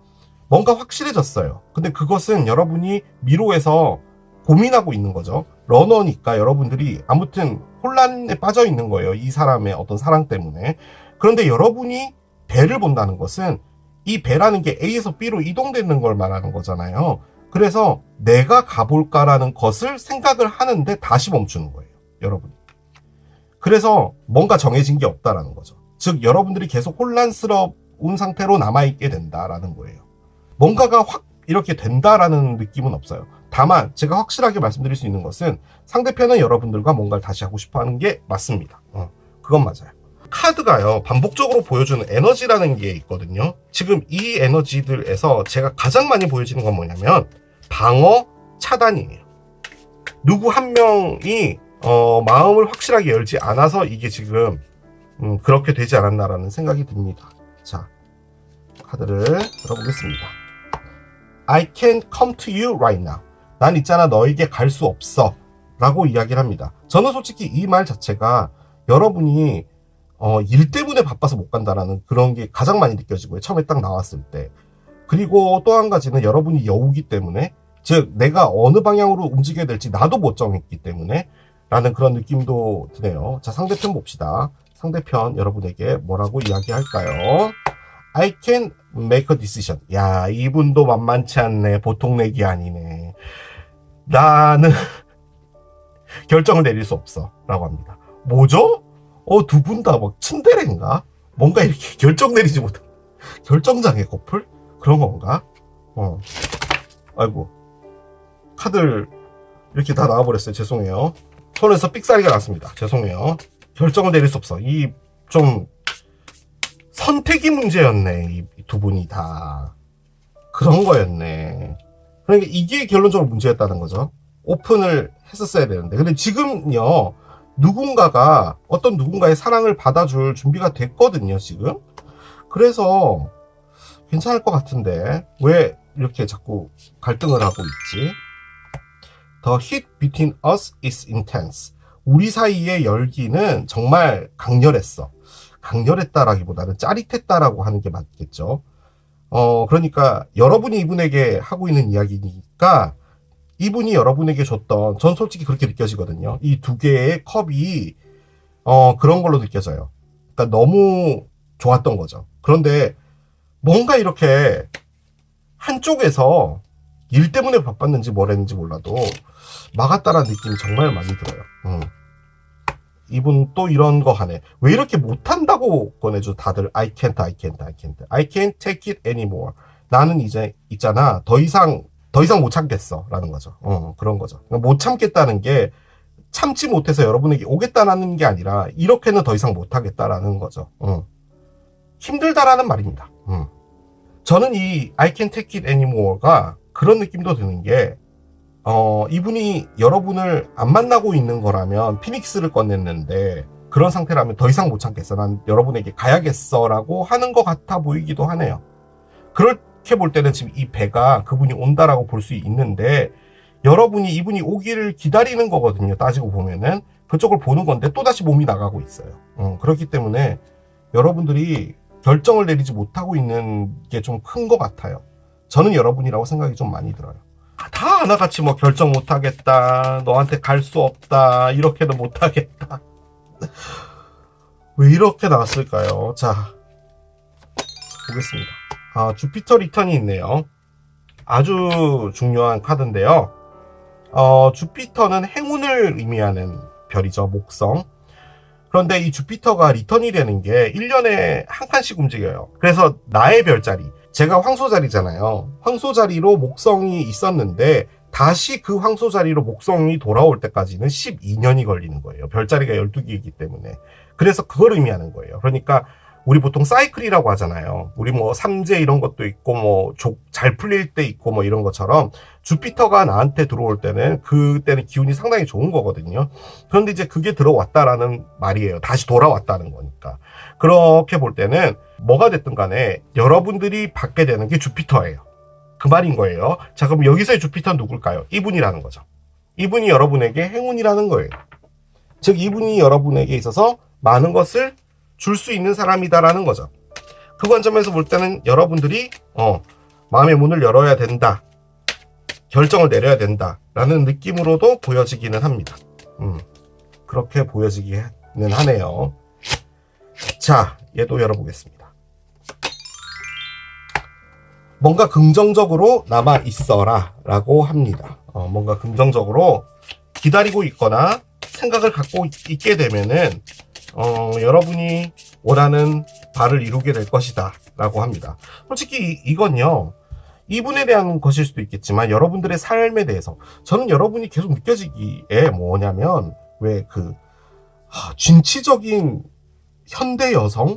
뭔가 확실해졌어요. 근데 그것은 여러분이 미로에서 고민하고 있는 거죠. 러너니까 여러분들이 아무튼 혼란에 빠져 있는 거예요. 이 사람의 어떤 사랑 때문에. 그런데 여러분이 배를 본다는 것은 이 배라는 게 A에서 B로 이동되는 걸 말하는 거잖아요. 그래서 내가 가볼까라는 것을 생각을 하는데 다시 멈추는 거예요. 여러분이. 그래서 뭔가 정해진 게 없다라는 거죠. 즉 여러분들이 계속 혼란스러운 상태로 남아있게 된다라는 거예요. 뭔가가 확 이렇게 된다라는 느낌은 없어요. 다만 제가 확실하게 말씀드릴 수 있는 것은 상대편은 여러분들과 뭔가를 다시 하고 싶어하는 게 맞습니다. 그건 맞아요. 카드가요 반복적으로 보여주는 에너지라는 게 있거든요. 지금 이 에너지들에서 제가 가장 많이 보여지는 건 뭐냐면 방어 차단이에요. 누구 한 명이 마음을 확실하게 열지 않아서 이게 지금 그렇게 되지 않았나라는 생각이 듭니다. 자, 카드를 열어보겠습니다. I can't come to you right now. 난 있잖아 너에게 갈 수 없어 라고 이야기를 합니다. 저는 솔직히 이 말 자체가 여러분이 일 때문에 바빠서 못 간다라는 그런 게 가장 많이 느껴지고요. 처음에 딱 나왔을 때. 그리고 또 한 가지는 여러분이 여우기 때문에 즉 내가 어느 방향으로 움직여야 될지 나도 못 정했기 때문에 라는 그런 느낌도 드네요. 자, 상대편 봅시다. 상대편 여러분에게 뭐라고 이야기할까요? I can make a decision. 야, 이분도 만만치 않네. 보통 내기 아니네. 나는 결정을 내릴 수 없어 라고 합니다. 뭐죠? 두 분 다 막 츤데레인가? 뭔가 이렇게 결정 내리지 못한 결정장애 커플? 그런 건가? 아이고, 카드를 이렇게 다 나와버렸어요. 죄송해요. 손에서 삑사리가 났습니다. 죄송해요. 결정을 내릴 수 없어. 이 좀 선택이 문제였네. 이 두 분이 다 그런 거였네. 그러니까 이게 결론적으로 문제였다는 거죠. 오픈을 했었어야 되는데. 근데 지금요, 누군가가 어떤 누군가의 사랑을 받아줄 준비가 됐거든요. 지금. 그래서 괜찮을 것 같은데 왜 이렇게 자꾸 갈등을 하고 있지? The heat between us is intense. 우리 사이의 열기는 정말 강렬했어. 강렬했다라기보다는 짜릿했다라고 하는 게 맞겠죠. 그러니까 여러분이 이분에게 하고 있는 이야기니까 이분이 여러분에게 줬던, 전 솔직히 그렇게 느껴지거든요. 이 두 개의 컵이 그런 걸로 느껴져요. 그러니까 너무 좋았던 거죠. 그런데 뭔가 이렇게 한쪽에서 일 때문에 바빴는지 뭐랬는지 몰라도 막았다라는 느낌이 정말 많이 들어요. 이분 또 이런 거 하네. 왜 이렇게 못한다고 꺼내줘 다들. I can't take it anymore. 나는 이제 있잖아, 더 이상 못 참겠어 라는 거죠. 그런 거죠. 그러니까 못 참겠다는 게 참지 못해서 여러분에게 오겠다라는 게 아니라 이렇게는 더 이상 못 하겠다라는 거죠. 힘들다라는 말입니다. 저는 이 I can't take it anyore가 그런 느낌도 드는 게, 이분이 여러분을 안 만나고 있는 거라면 피닉스를 꺼냈는데 그런 상태라면 더 이상 못 참겠어. 난 여러분에게 가야겠어 라고 하는 것 같아 보이기도 하네요. 그렇게 볼 때는 지금 이 배가 그분이 온다라고 볼 수 있는데 여러분이 이분이 오기를 기다리는 거거든요. 따지고 보면은 그쪽을 보는 건데 또다시 몸이 나가고 있어요. 그렇기 때문에 여러분들이 결정을 내리지 못하고 있는 게 좀 큰 것 같아요. 저는 여러분이라고 생각이 좀 많이 들어요. 다 하나같이 뭐 결정 못하겠다, 너한테 갈 수 없다, 이렇게는 못하겠다. 왜 이렇게 나왔을까요? 자, 보겠습니다. 주피터 리턴이 있네요. 아주 중요한 카드인데요. 주피터는 행운을 의미하는 별이죠. 목성. 그런데 이 주피터가 리턴이 되는 게 1년에 한 칸씩 움직여요. 그래서 나의 별자리, 제가 황소자리잖아요. 황소자리로 목성이 있었는데 다시 그 황소자리로 목성이 돌아올 때까지는 12년이 걸리는 거예요. 별자리가 12개이기 때문에. 그래서 그걸 의미하는 거예요. 그러니까 우리 보통 사이클이라고 하잖아요. 우리 뭐 삼재 이런 것도 있고 뭐 잘 풀릴 때 있고 뭐 이런 것처럼 주피터가 나한테 들어올 때는 그때는 기운이 상당히 좋은 거거든요. 그런데 이제 그게 들어왔다라는 말이에요. 다시 돌아왔다는 거니까. 그렇게 볼 때는 뭐가 됐든 간에 여러분들이 받게 되는 게 주피터예요. 그 말인 거예요. 자, 그럼 여기서의 주피터는 누굴까요? 이분이라는 거죠. 이분이 여러분에게 행운이라는 거예요. 즉 이분이 여러분에게 있어서 많은 것을 줄 수 있는 사람이다라는 거죠. 그 관점에서 볼 때는 여러분들이 마음의 문을 열어야 된다, 결정을 내려야 된다 라는 느낌으로도 보여지기는 합니다. 그렇게 보여지기는 하네요. 자, 얘도 열어보겠습니다. 뭔가 긍정적으로 남아있어라 라고 합니다. 뭔가 긍정적으로 기다리고 있거나 생각을 갖고 있게 되면은 여러분이 원하는 바를 이루게 될 것이다 라고 합니다. 솔직히 이건요, 이분에 대한 것일 수도 있겠지만 여러분들의 삶에 대해서 저는 여러분이 계속 느껴지기에 뭐냐면 왜 그 진취적인 현대 여성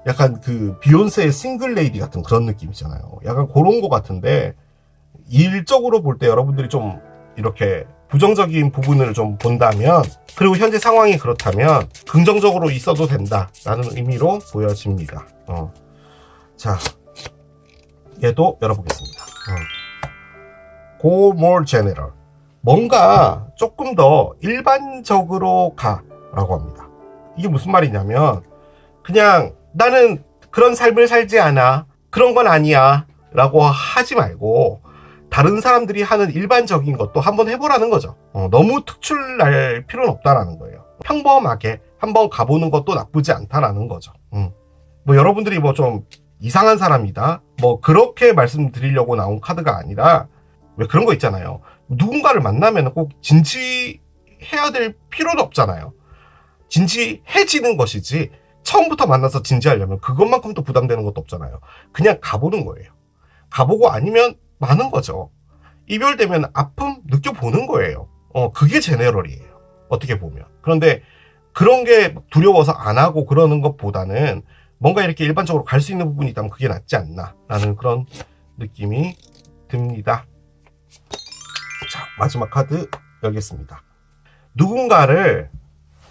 약간 그 비욘세의 싱글 레이디 같은 그런 느낌이잖아요. 약간 그런 거 같은데 일적으로 볼 때 여러분들이 좀 이렇게 부정적인 부분을 좀 본다면, 그리고 현재 상황이 그렇다면 긍정적으로 있어도 된다라는 의미로 보여집니다. 자, 얘도 열어보겠습니다. Go more general. 뭔가 조금 더 일반적으로 가라고 합니다. 이게 무슨 말이냐면 그냥 나는 그런 삶을 살지 않아, 그런 건 아니야, 라고 하지 말고 다른 사람들이 하는 일반적인 것도 한번 해보라는 거죠. 너무 특출날 필요는 없다라는 거예요. 평범하게 한번 가보는 것도 나쁘지 않다라는 거죠. 뭐 여러분들이 뭐 좀 이상한 사람이다 뭐 그렇게 말씀드리려고 나온 카드가 아니라, 왜 그런 거 있잖아요. 누군가를 만나면 꼭 진지해야 될 필요는 없잖아요. 진지해지는 것이지 처음부터 만나서 진지하려면 그것만큼도 부담되는 것도 없잖아요. 그냥 가보는 거예요. 가보고 아니면 마는 거죠. 이별되면 아픔 느껴보는 거예요. 그게 제네럴이에요. 어떻게 보면. 그런데 그런 게 두려워서 안 하고 그러는 것보다는 뭔가 이렇게 일반적으로 갈 수 있는 부분이 있다면 그게 낫지 않나 라는 그런 느낌이 듭니다. 자, 마지막 카드 열겠습니다. 누군가를,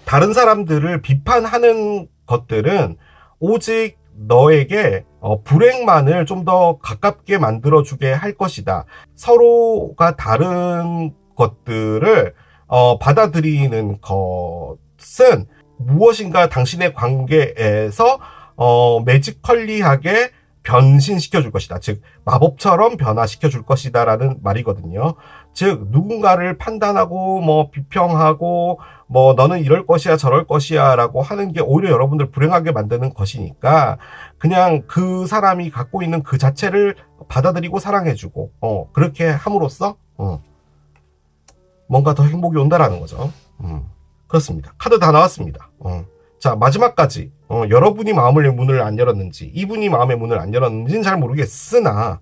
다른 사람들을 비판하는 것들은 오직 너에게 불행만을 좀 더 가깝게 만들어주게 할 것이다. 서로가 다른 것들을 받아들이는 것은 무엇인가 당신의 관계에서 매지컬리하게 변신시켜 줄 것이다. 즉 마법처럼 변화시켜 줄 것이다 라는 말이거든요. 즉 누군가를 판단하고 뭐 비평하고 뭐 너는 이럴 것이야 저럴 것이야 라고 하는 게 오히려 여러분들 불행하게 만드는 것이니까, 그냥 그 사람이 갖고 있는 그 자체를 받아들이고 사랑해주고 그렇게 함으로써 뭔가 더 행복이 온다라는 거죠. 그렇습니다. 카드 다 나왔습니다. 자, 마지막까지 여러분이 마음의 문을 안 열었는지, 이분이 마음의 문을 안 열었는지는 잘 모르겠으나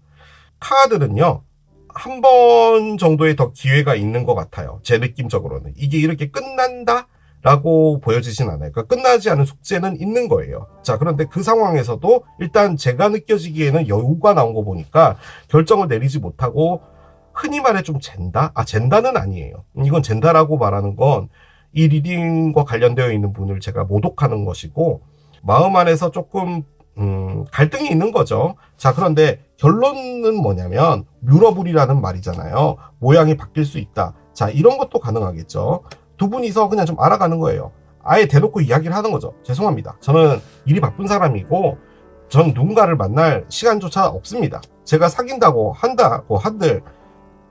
카드는요 한 번 정도의 더 기회가 있는 것 같아요. 제 느낌적으로는 이게 이렇게 끝난다 라고 보여지진 않아요. 그러니까 끝나지 않은 숙제는 있는 거예요. 자, 그런데 그 상황에서도 일단 제가 느껴지기에는 여우가 나온 거 보니까 결정을 내리지 못하고, 흔히 말해 좀 젠다? 젠다는 아니에요. 이건 젠다라고 말하는 건 이 리딩과 관련되어 있는 분을 제가 모독하는 것이고, 마음 안에서 조금 갈등이 있는 거죠. 자, 그런데 결론은 뭐냐면 뮤러블이라는 말이잖아요. 모양이 바뀔 수 있다. 자, 이런 것도 가능하겠죠. 두 분이서 그냥 좀 알아가는 거예요. 아예 대놓고 이야기를 하는 거죠. 죄송합니다. 저는 일이 바쁜 사람이고 전 누군가를 만날 시간조차 없습니다. 제가 사귄다고 한다고 한들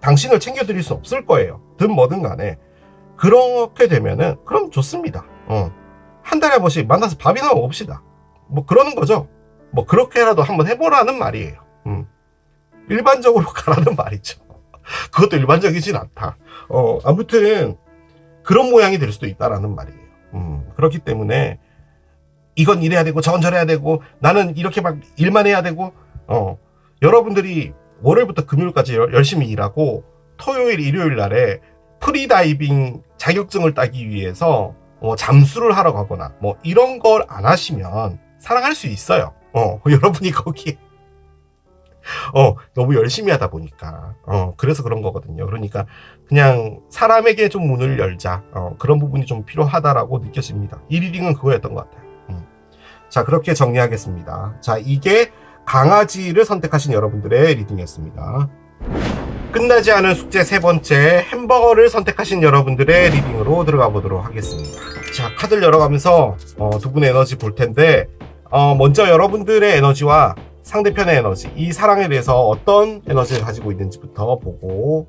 당신을 챙겨드릴 수 없을 거예요. 든 뭐든 간에. 그렇게 되면은 그럼 좋습니다. 한 달에 한 번씩 만나서 밥이나 먹읍시다. 뭐 그러는 거죠. 뭐 그렇게라도 한번 해보라는 말이에요. 일반적으로 가라는 말이죠. 그것도 일반적이진 않다. 아무튼 그런 모양이 될 수도 있다라는 말이에요. 그렇기 때문에 이건 이래야 되고 저건 저래야 되고 나는 이렇게 막 일만 해야 되고 여러분들이 월요일부터 금요일까지 열심히 일하고 토요일 일요일 날에 프리다이빙 자격증을 따기 위해서 잠수를 하러 가거나 뭐 이런 걸 안 하시면 사랑할 수 있어요. 여러분이 거기에 너무 열심히 하다 보니까 그래서 그런 거거든요. 그러니까 그냥 사람에게 좀 문을 열자, 그런 부분이 좀 필요하다라고 느껴집니다. 이 리딩은 그거였던 것 같아요. 자, 그렇게 정리하겠습니다. 자, 이게 강아지를 선택하신 여러분들의 리딩이었습니다. 끝나지 않은 숙제 세 번째, 햄버거를 선택하신 여러분들의 리딩으로 들어가 보도록 하겠습니다. 자, 카드를 열어가면서 두 분의 에너지 볼 텐데, 먼저 여러분들의 에너지와 상대편의 에너지, 이 사랑에 대해서 어떤 에너지를 가지고 있는지부터 보고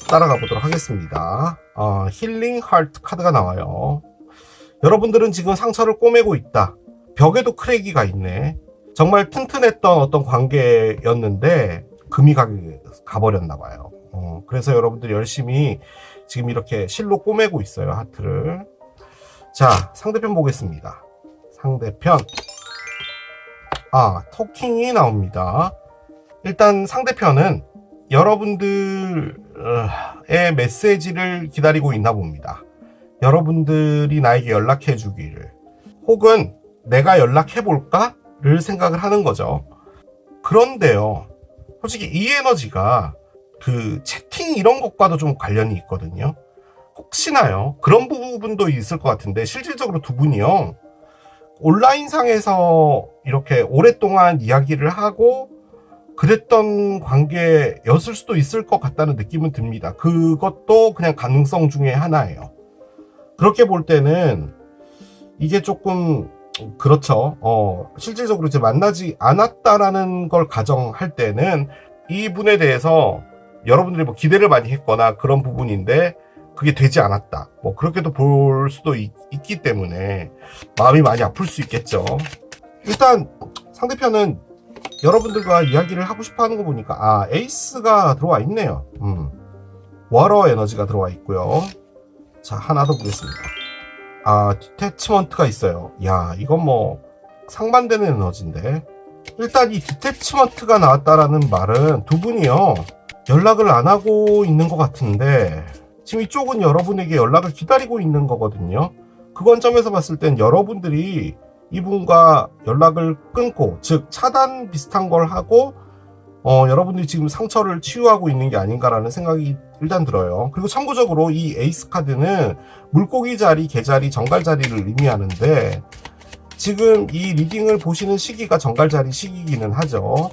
따라가 보도록 하겠습니다. 힐링 하트 카드가 나와요. 여러분들은 지금 상처를 꼬매고 있다. 벽에도 크랙이가 있네. 정말 튼튼했던 어떤 관계였는데 금이 가버렸나 봐요. 그래서 여러분들이 열심히 지금 이렇게 실로 꼬매고 있어요, 하트를. 자, 상대편 보겠습니다. 상대편. 토킹이 나옵니다. 일단 상대편은 여러분들의 메시지를 기다리고 있나 봅니다. 여러분들이 나에게 연락해 주기를, 혹은 내가 연락해 볼까를 생각을 하는 거죠. 그런데요, 솔직히 이 에너지가 그 채팅 이런 것과도 좀 관련이 있거든요. 혹시나요? 그런 부분도 있을 것 같은데, 실질적으로 두 분이요, 온라인상에서 이렇게 오랫동안 이야기를 하고 그랬던 관계였을 수도 있을 것 같다는 느낌은 듭니다. 그것도 그냥 가능성 중에 하나예요. 그렇게 볼 때는 이게 조금 그렇죠. 실질적으로 이제 만나지 않았다라는 걸 가정할 때는 이분에 대해서 여러분들이 뭐 기대를 많이 했거나 그런 부분인데 그게 되지 않았다. 뭐 그렇게도 볼 수도 있기 때문에 마음이 많이 아플 수 있겠죠. 일단 상대편은 여러분들과 이야기를 하고 싶어 하는 거 보니까 에이스가 들어와 있네요. 워러 에너지가 들어와 있고요. 자, 하나 더 보겠습니다. 디태치먼트가 있어요. 야, 이건 뭐 상반되는 에너지인데. 일단 이 디태치먼트가 나왔다라는 말은 두 분이요 연락을 안 하고 있는 것 같은데 지금 이쪽은 여러분에게 연락을 기다리고 있는 거거든요. 그 관점에서 봤을 땐 여러분들이 이분과 연락을 끊고, 즉 차단 비슷한 걸 하고 여러분들이 지금 상처를 치유하고 있는 게 아닌가라는 생각이 일단 들어요. 그리고 참고적으로 이 에이스 카드는 물고기 자리, 개자리, 정갈 자리를 의미하는데 지금 이 리딩을 보시는 시기가 정갈 자리 시기이기는 하죠.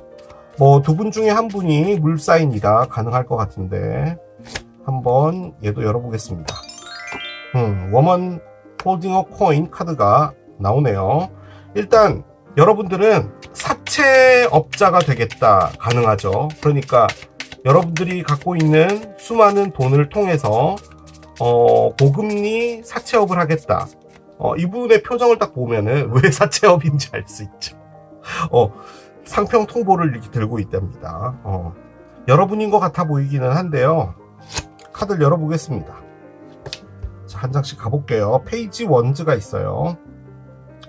뭐 두 분 중에 한 분이 물사인이라 가능할 것 같은데 한번 얘도 열어보겠습니다. 워먼 홀딩 어 코인 카드가 나오네요. 일단 여러분들은 사채업자가 되겠다 가능하죠. 그러니까 여러분들이 갖고 있는 수많은 돈을 통해서 고금리 사채업을 하겠다. 이분의 표정을 딱 보면은 왜 사채업인지 알 수 있죠. 상평 통보를 이렇게 들고 있답니다. 여러분인 것 같아 보이기는 한데요. 카드를 열어보겠습니다. 자, 한 장씩 가볼게요. 페이지 원즈가 있어요.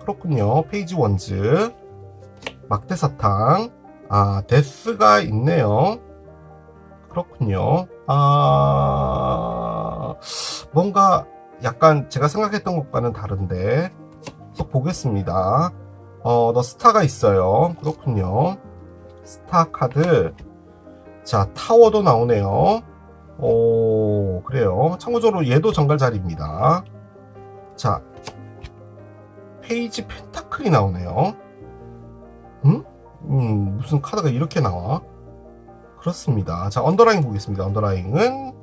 그렇군요. 페이지 원즈. 막대사탕. 데스가 있네요. 그렇군요. 뭔가 약간 제가 생각했던 것과는 다른데 계속 보겠습니다. 너 스타가 있어요. 그렇군요. 스타 카드. 자, 타워도 나오네요. 그래요. 참고적으로 얘도 정갈자리입니다. 자, 페이지 펜타클이 나오네요. 무슨 카드가 이렇게 나와? 그렇습니다. 자, 언더라인 보겠습니다. 언더라인은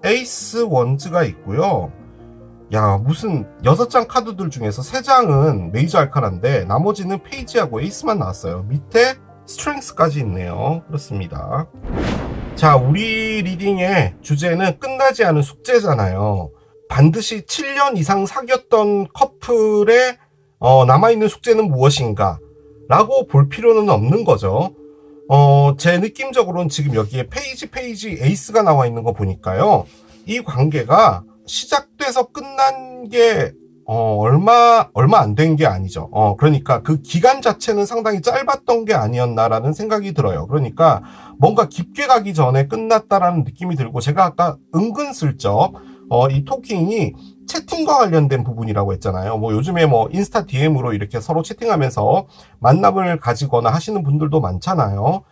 에이스 원즈가 있고요. 야, 무슨 6장 카드들 중에서 3장은 메이저 알카나인데 나머지는 페이지하고 에이스만 나왔어요. 밑에 스트렝스까지 있네요. 그렇습니다. 자, 우리 리딩의 주제는 끝나지 않은 숙제잖아요. 반드시 7년 이상 사귀었던 커플의 남아있는 숙제는 무엇인가 라고 볼 필요는 없는 거죠. 제 느낌적으로는 지금 여기에 페이지 에이스가 나와 있는 거 보니까요. 이 관계가 시작돼서 끝난 게 얼마 안 된 게 아니죠. 그러니까 그 기간 자체는 상당히 짧았던 게 아니었나라는 생각이 들어요. 그러니까 뭔가 깊게 가기 전에 끝났다라는 느낌이 들고, 제가 아까 은근슬쩍 이 토킹이 채팅과 관련된 부분이라고 했잖아요. 뭐 요즘에 뭐 인스타 DM으로 이렇게 서로 채팅하면서 만남을 가지거나 하시는 분들도 많잖아요.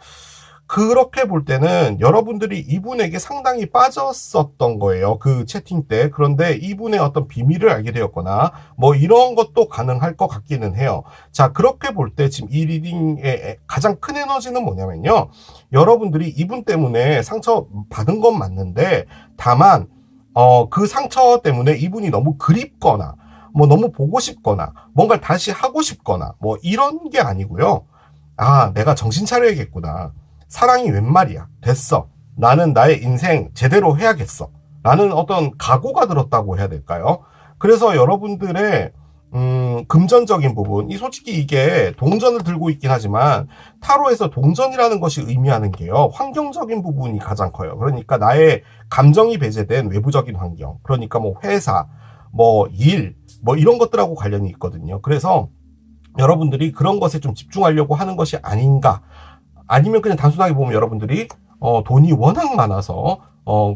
그렇게 볼 때는 여러분들이 이분에게 상당히 빠졌었던 거예요. 그 채팅 때. 그런데 이분의 어떤 비밀을 알게 되었거나 뭐 이런 것도 가능할 것 같기는 해요. 자, 그렇게 볼 때 지금 이 리딩의 가장 큰 에너지는 뭐냐면요. 여러분들이 이분 때문에 상처 받은 건 맞는데, 다만 그 상처 때문에 이분이 너무 그립거나 뭐 너무 보고 싶거나 뭔가를 다시 하고 싶거나 뭐 이런 게 아니고요. 내가 정신 차려야겠구나. 사랑이 웬 말이야. 됐어. 나는 나의 인생 제대로 해야겠어. 라는 어떤 각오가 들었다고 해야 될까요? 그래서 여러분들의 금전적인 부분, 솔직히 이게 동전을 들고 있긴 하지만 타로에서 동전이라는 것이 의미하는 게요, 환경적인 부분이 가장 커요. 그러니까 나의 감정이 배제된 외부적인 환경, 그러니까 뭐 회사, 뭐 일, 뭐 이런 것들하고 관련이 있거든요. 그래서 여러분들이 그런 것에 좀 집중하려고 하는 것이 아닌가. 아니면 그냥 단순하게 보면 여러분들이 돈이 워낙 많아서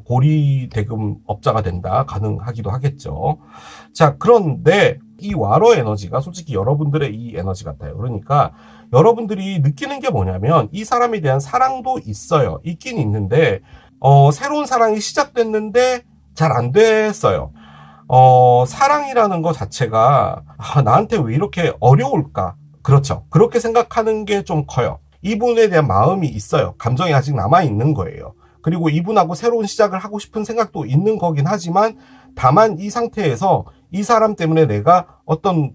고리 대금 업자가 된다, 가능하기도 하겠죠. 자, 그런데 이 와러 에너지가 솔직히 여러분들의 이 에너지 같아요. 그러니까 여러분들이 느끼는 게 뭐냐면 이 사람에 대한 사랑도 있어요. 있긴 있는데 새로운 사랑이 시작됐는데 잘 안 됐어요. 사랑이라는 것 자체가 나한테 왜 이렇게 어려울까? 그렇죠. 그렇게 생각하는 게 좀 커요. 이분에 대한 마음이 있어요. 감정이 아직 남아있는 거예요. 그리고 이분하고 새로운 시작을 하고 싶은 생각도 있는 거긴 하지만, 다만 이 상태에서 이 사람 때문에 내가 어떤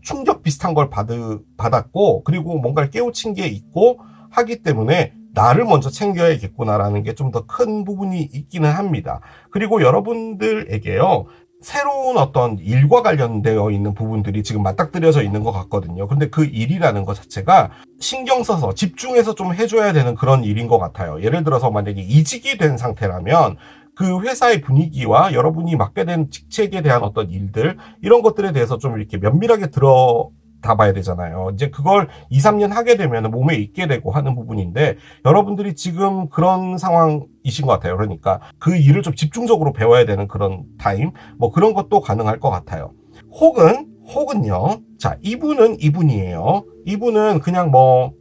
충격 비슷한 걸 받았고, 그리고 뭔가를 깨우친 게 있고 하기 때문에 나를 먼저 챙겨야겠구나라는 게 좀 더 큰 부분이 있기는 합니다. 그리고 여러분들에게요, 새로운 어떤 일과 관련되어 있는 부분들이 지금 맞닥뜨려져 있는 것 같거든요. 근데 그 일이라는 것 자체가 신경 써서 집중해서 좀 해줘야 되는 그런 일인 것 같아요. 예를 들어서 만약에 이직이 된 상태라면 그 회사의 분위기와 여러분이 맡게 된 직책에 대한 어떤 일들, 이런 것들에 대해서 좀 이렇게 면밀하게 들어다 봐야 되잖아요. 이제 그걸 2, 3년 하게 되면 몸에 익게 되고 하는 부분인데, 여러분들이 지금 그런 상황이신 것 같아요. 그러니까 그 일을 좀 집중적으로 배워야 되는 그런 타임, 뭐 그런 것도 가능할 것 같아요. 혹은요, 자, 이분이에요. 이분은 그냥 뭐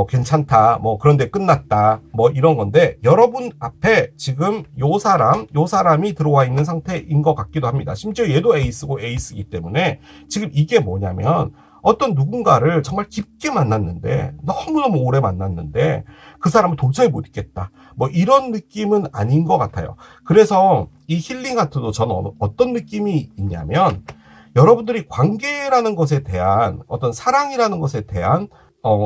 괜찮다, 뭐 그런데 끝났다, 뭐 이런 건데, 여러분 앞에 지금 요 사람이 들어와 있는 상태인 것 같기도 합니다. 심지어 얘도 에이스고 에이스이기 때문에 지금 이게 뭐냐면, 어떤 누군가를 정말 깊게 만났는데, 너무너무 오래 만났는데 그 사람은 도저히 못 있겠다, 뭐 이런 느낌은 아닌 것 같아요. 그래서 이 힐링 하트도 저는 어떤 느낌이 있냐면, 여러분들이 관계라는 것에 대한, 어떤 사랑이라는 것에 대한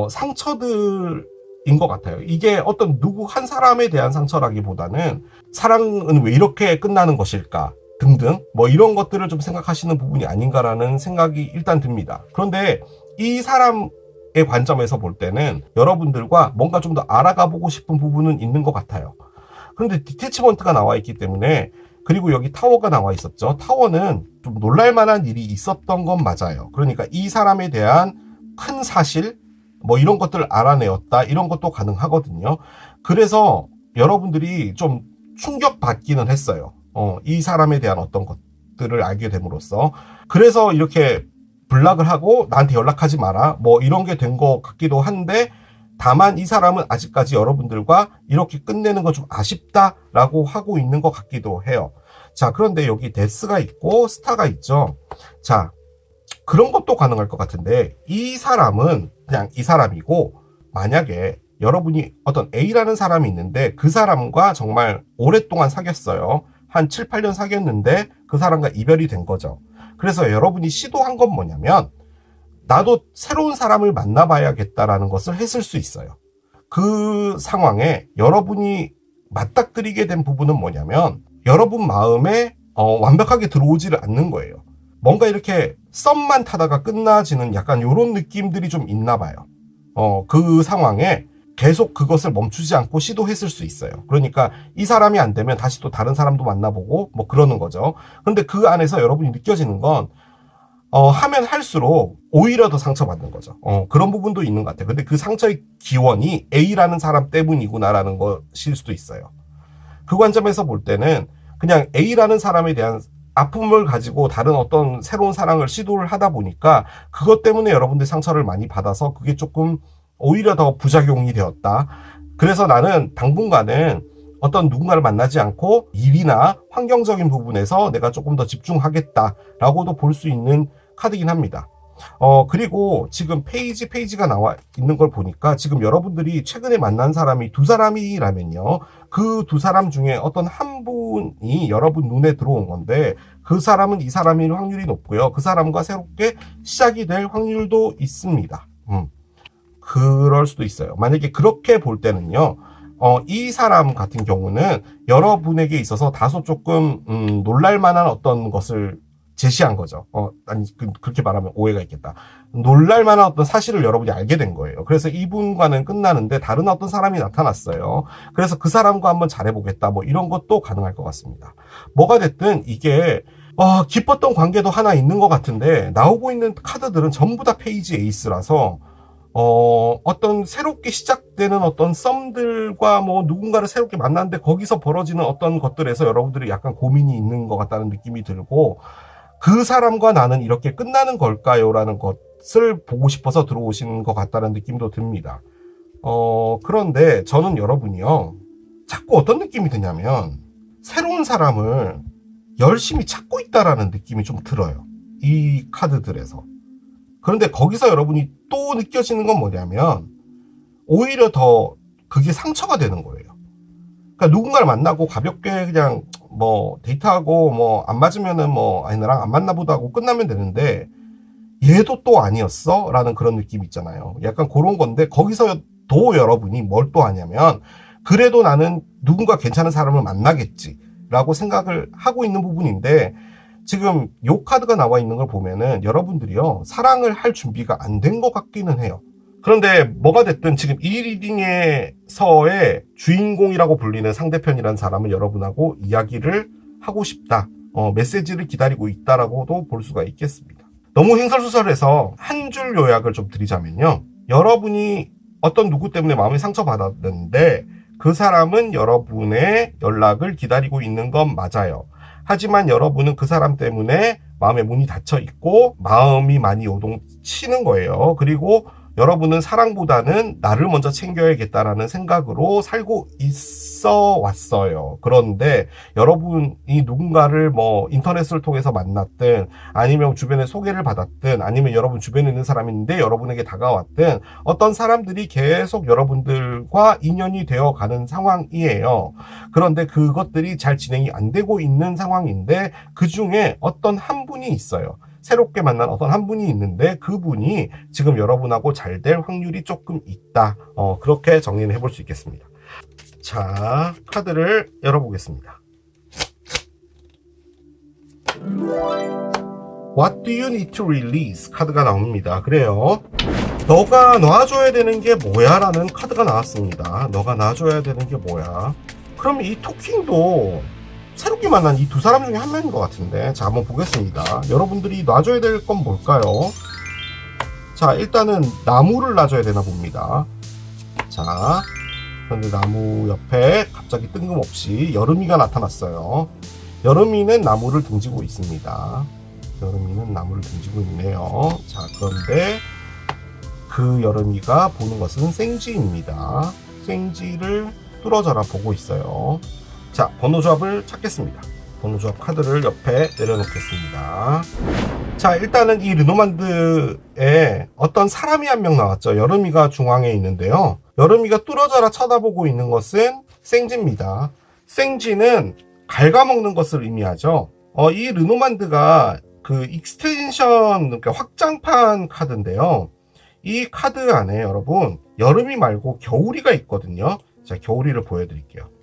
상처들인 것 같아요. 이게 어떤 누구 한 사람에 대한 상처라기보다는, 사랑은 왜 이렇게 끝나는 것일까 등등, 뭐 이런 것들을 좀 생각하시는 부분이 아닌가라는 생각이 일단 듭니다. 그런데 이 사람의 관점에서 볼 때는 여러분들과 뭔가 좀 더 알아가 보고 싶은 부분은 있는 것 같아요. 그런데 디태치먼트가 나와 있기 때문에, 그리고 여기 타워가 나와 있었죠. 타워는 좀 놀랄만한 일이 있었던 건 맞아요. 그러니까 이 사람에 대한 큰 사실, 뭐 이런 것들을 알아내었다, 이런 것도 가능하거든요. 그래서 여러분들이 좀 충격받기는 했어요. 이 사람에 대한 어떤 것들을 알게 됨으로써. 그래서 이렇게 블락을 하고 나한테 연락하지 마라, 뭐 이런 게 된 것 같기도 한데, 다만 이 사람은 아직까지 여러분들과 이렇게 끝내는 건 좀 아쉽다라고 하고 있는 것 같기도 해요. 자, 그런데 여기 데스가 있고 스타가 있죠. 자, 그런 것도 가능할 것 같은데, 이 사람은 그냥 이 사람이고, 만약에 여러분이 어떤 A라는 사람이 있는데 그 사람과 정말 오랫동안 사귀었어요. 한 7, 8년 사귀었는데 그 사람과 이별이 된 거죠. 그래서 여러분이 시도한 건 뭐냐면, 나도 새로운 사람을 만나봐야겠다라는 것을 했을 수 있어요. 그 상황에 여러분이 맞닥뜨리게 된 부분은 뭐냐면, 여러분 마음에 완벽하게 들어오지를 않는 거예요. 뭔가 이렇게 썸만 타다가 끝나지는 약간 이런 느낌들이 좀 있나 봐요. 그 상황에 계속 그것을 멈추지 않고 시도했을 수 있어요. 그러니까 이 사람이 안 되면 다시 또 다른 사람도 만나보고 뭐 그러는 거죠. 근데 그 안에서 여러분이 느껴지는 건, 하면 할수록 오히려 더 상처받는 거죠. 그런 부분도 있는 것 같아요. 근데 그 상처의 기원이 A라는 사람 때문이구나라는 것일 수도 있어요. 그 관점에서 볼 때는 그냥 A라는 사람에 대한 아픔을 가지고 다른 어떤 새로운 사랑을 시도를 하다 보니까 그것 때문에 여러분들 상처를 많이 받아서 그게 조금 오히려 더 부작용이 되었다. 그래서 나는 당분간은 어떤 누군가를 만나지 않고 일이나 환경적인 부분에서 내가 조금 더 집중하겠다라고도 볼 수 있는 카드긴 합니다. 그리고 지금 페이지가 나와 있는 걸 보니까, 지금 여러분들이 최근에 만난 사람이 두 사람이라면요, 그 두 사람 중에 어떤 한 분이 여러분 눈에 들어온 건데, 그 사람은 이 사람일 확률이 높고요. 그 사람과 새롭게 시작이 될 확률도 있습니다. 그럴 수도 있어요. 만약에 그렇게 볼 때는요, 이 사람 같은 경우는 여러분에게 있어서 다소 조금 놀랄만한 어떤 것을 제시한 거죠. 아니, 그렇게 말하면 오해가 있겠다. 놀랄만한 어떤 사실을 여러분이 알게 된 거예요. 그래서 이분과는 끝나는데 다른 어떤 사람이 나타났어요. 그래서 그 사람과 한번 잘해보겠다, 뭐 이런 것도 가능할 것 같습니다. 뭐가 됐든 이게 깊었던 관계도 하나 있는 것 같은데, 나오고 있는 카드들은 전부 다 페이지 에이스라서 어떤 새롭게 시작되는 어떤 썸들과 뭐 누군가를 새롭게 만났는데 거기서 벌어지는 어떤 것들에서 여러분들이 약간 고민이 있는 것 같다는 느낌이 들고, 그 사람과 나는 이렇게 끝나는 걸까요? 라는 것을 보고 싶어서 들어오신 것 같다는 느낌도 듭니다. 그런데 저는 여러분이요, 자꾸 어떤 느낌이 드냐면, 새로운 사람을 열심히 찾고 있다라는 느낌이 좀 들어요. 이 카드들에서. 그런데 거기서 여러분이 또 느껴지는 건 뭐냐면, 오히려 더 그게 상처가 되는 거예요. 그러니까 누군가를 만나고 가볍게 그냥 뭐 데이트하고 뭐 안 맞으면은 뭐 아니 나랑 안 맞나 보다 하고 끝나면 되는데 얘도 또 아니었어? 라는 그런 느낌이 있잖아요. 약간 그런 건데 거기서 도 여러분이 뭘 또 하냐면 그래도 나는 누군가 괜찮은 사람을 만나겠지 라고 생각을 하고 있는 부분인데 지금 요 카드가 나와 있는 걸 보면은 여러분들이요 사랑을 할 준비가 안 된 것 같기는 해요. 그런데 뭐가 됐든 지금 이 리딩에서의 주인공이라고 불리는 상대편이라는 사람을 여러분하고 이야기를 하고 싶다. 메시지를 기다리고 있다라고도 볼 수가 있겠습니다. 너무 횡설수설해서 한 줄 요약을 좀 드리자면요. 여러분이 어떤 누구 때문에 마음이 상처받았는데 그 사람은 여러분의 연락을 기다리고 있는 건 맞아요. 하지만 여러분은 그 사람 때문에 마음의 문이 닫혀 있고 마음이 많이 요동치는 거예요. 그리고 여러분은 사랑보다는 나를 먼저 챙겨야겠다라는 생각으로 살고 있어 왔어요. 그런데 여러분이 누군가를 뭐 인터넷을 통해서 만났든 아니면 주변에 소개를 받았든 아니면 여러분 주변에 있는 사람인데 여러분에게 다가왔든 어떤 사람들이 계속 여러분들과 인연이 되어 가는 상황이에요. 그런데 그것들이 잘 진행이 안 되고 있는 상황인데 그 중에 어떤 한 분이 있어요. 새롭게 만난 어떤 한 분이 있는데 그분이 지금 여러분하고 잘 될 확률이 조금 있다. 그렇게 정리를 해볼 수 있겠습니다. 자, 카드를 열어보겠습니다. What do you need to release? 카드가 나옵니다. 그래요. 너가 놔줘야 되는 게 뭐야? 라는 카드가 나왔습니다. 너가 놔줘야 되는 게 뭐야? 그럼 이 토킹도 새롭게 만난 이 두 사람 중에 한 명인 것 같은데 자 한번 보겠습니다. 여러분들이 놔줘야 될 건 뭘까요? 자 일단은 나무를 놔줘야 되나 봅니다. 자 그런데 나무 옆에 갑자기 뜬금없이 여름이가 나타났어요. 여름이는 나무를 등지고 있습니다. 여름이는 나무를 등지고 있네요. 자 그런데 그 여름이가 보는 것은 생지입니다. 생지를 뚫어져라 보고 있어요. 자, 번호조합을 찾겠습니다. 번호조합 카드를 옆에 내려놓겠습니다. 자, 일단은 이 르노만드에 어떤 사람이 한 명 나왔죠. 여름이가 중앙에 있는데요. 여름이가 뚫어져라 쳐다보고 있는 것은 생지입니다. 생지는 갉아먹는 것을 의미하죠. 이 르노만드가 그 익스텐션, 그러니까 확장판 카드인데요. 이 카드 안에 여러분, 여름이 말고 겨울이가 있거든요. 자, 겨울이를 보여드릴게요.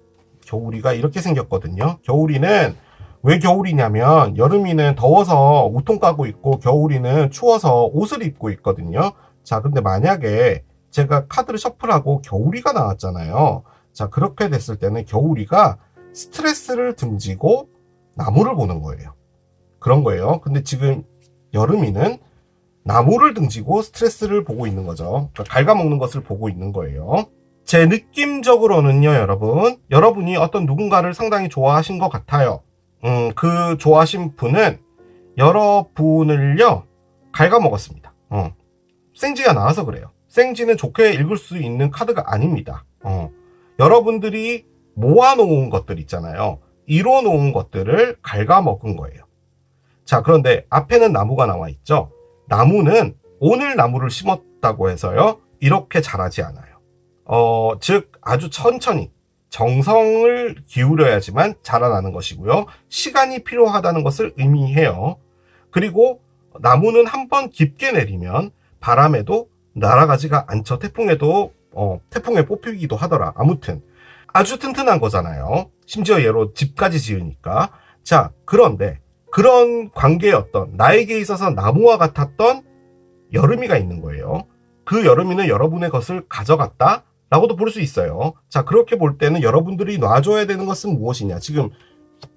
겨울이가 이렇게 생겼거든요. 겨울이는 왜 겨울이냐면 여름이는 더워서 우통 까고 있고 겨울이는 추워서 옷을 입고 있거든요. 자, 근데 만약에 제가 카드를 셔플하고 겨울이가 나왔잖아요. 자, 그렇게 됐을 때는 겨울이가 스트레스를 등지고 나무를 보는 거예요. 그런 거예요. 근데 지금 여름이는 나무를 등지고 스트레스를 보고 있는 거죠. 그러니까 갉아먹는 것을 보고 있는 거예요. 제 느낌적으로는요, 여러분이 어떤 누군가를 상당히 좋아하신 것 같아요. 그 좋아하신 분은 여러분을요, 갉아먹었습니다. 생지가 나와서 그래요. 생지는 좋게 읽을 수 있는 카드가 아닙니다. 여러분들이 모아놓은 것들 있잖아요. 이뤄놓은 것들을 갉아먹은 거예요. 자, 그런데 앞에는 나무가 나와 있죠. 나무는 오늘 나무를 심었다고 해서요, 이렇게 자라지 않아요. 즉 아주 천천히 정성을 기울여야지만 자라나는 것이고요. 시간이 필요하다는 것을 의미해요. 그리고 나무는 한번 깊게 내리면 바람에도 날아가지가 않죠. 태풍에도 태풍에 뽑히기도 하더라. 아무튼 아주 튼튼한 거잖아요. 심지어 얘로 집까지 지으니까. 자, 그런데 그런 관계였던 나에게 있어서 나무와 같았던 여름이가 있는 거예요. 그 여름이는 여러분의 것을 가져갔다 라고도 볼 수 있어요. 자, 그렇게 볼 때는 여러분들이 놔줘야 되는 것은 무엇이냐. 지금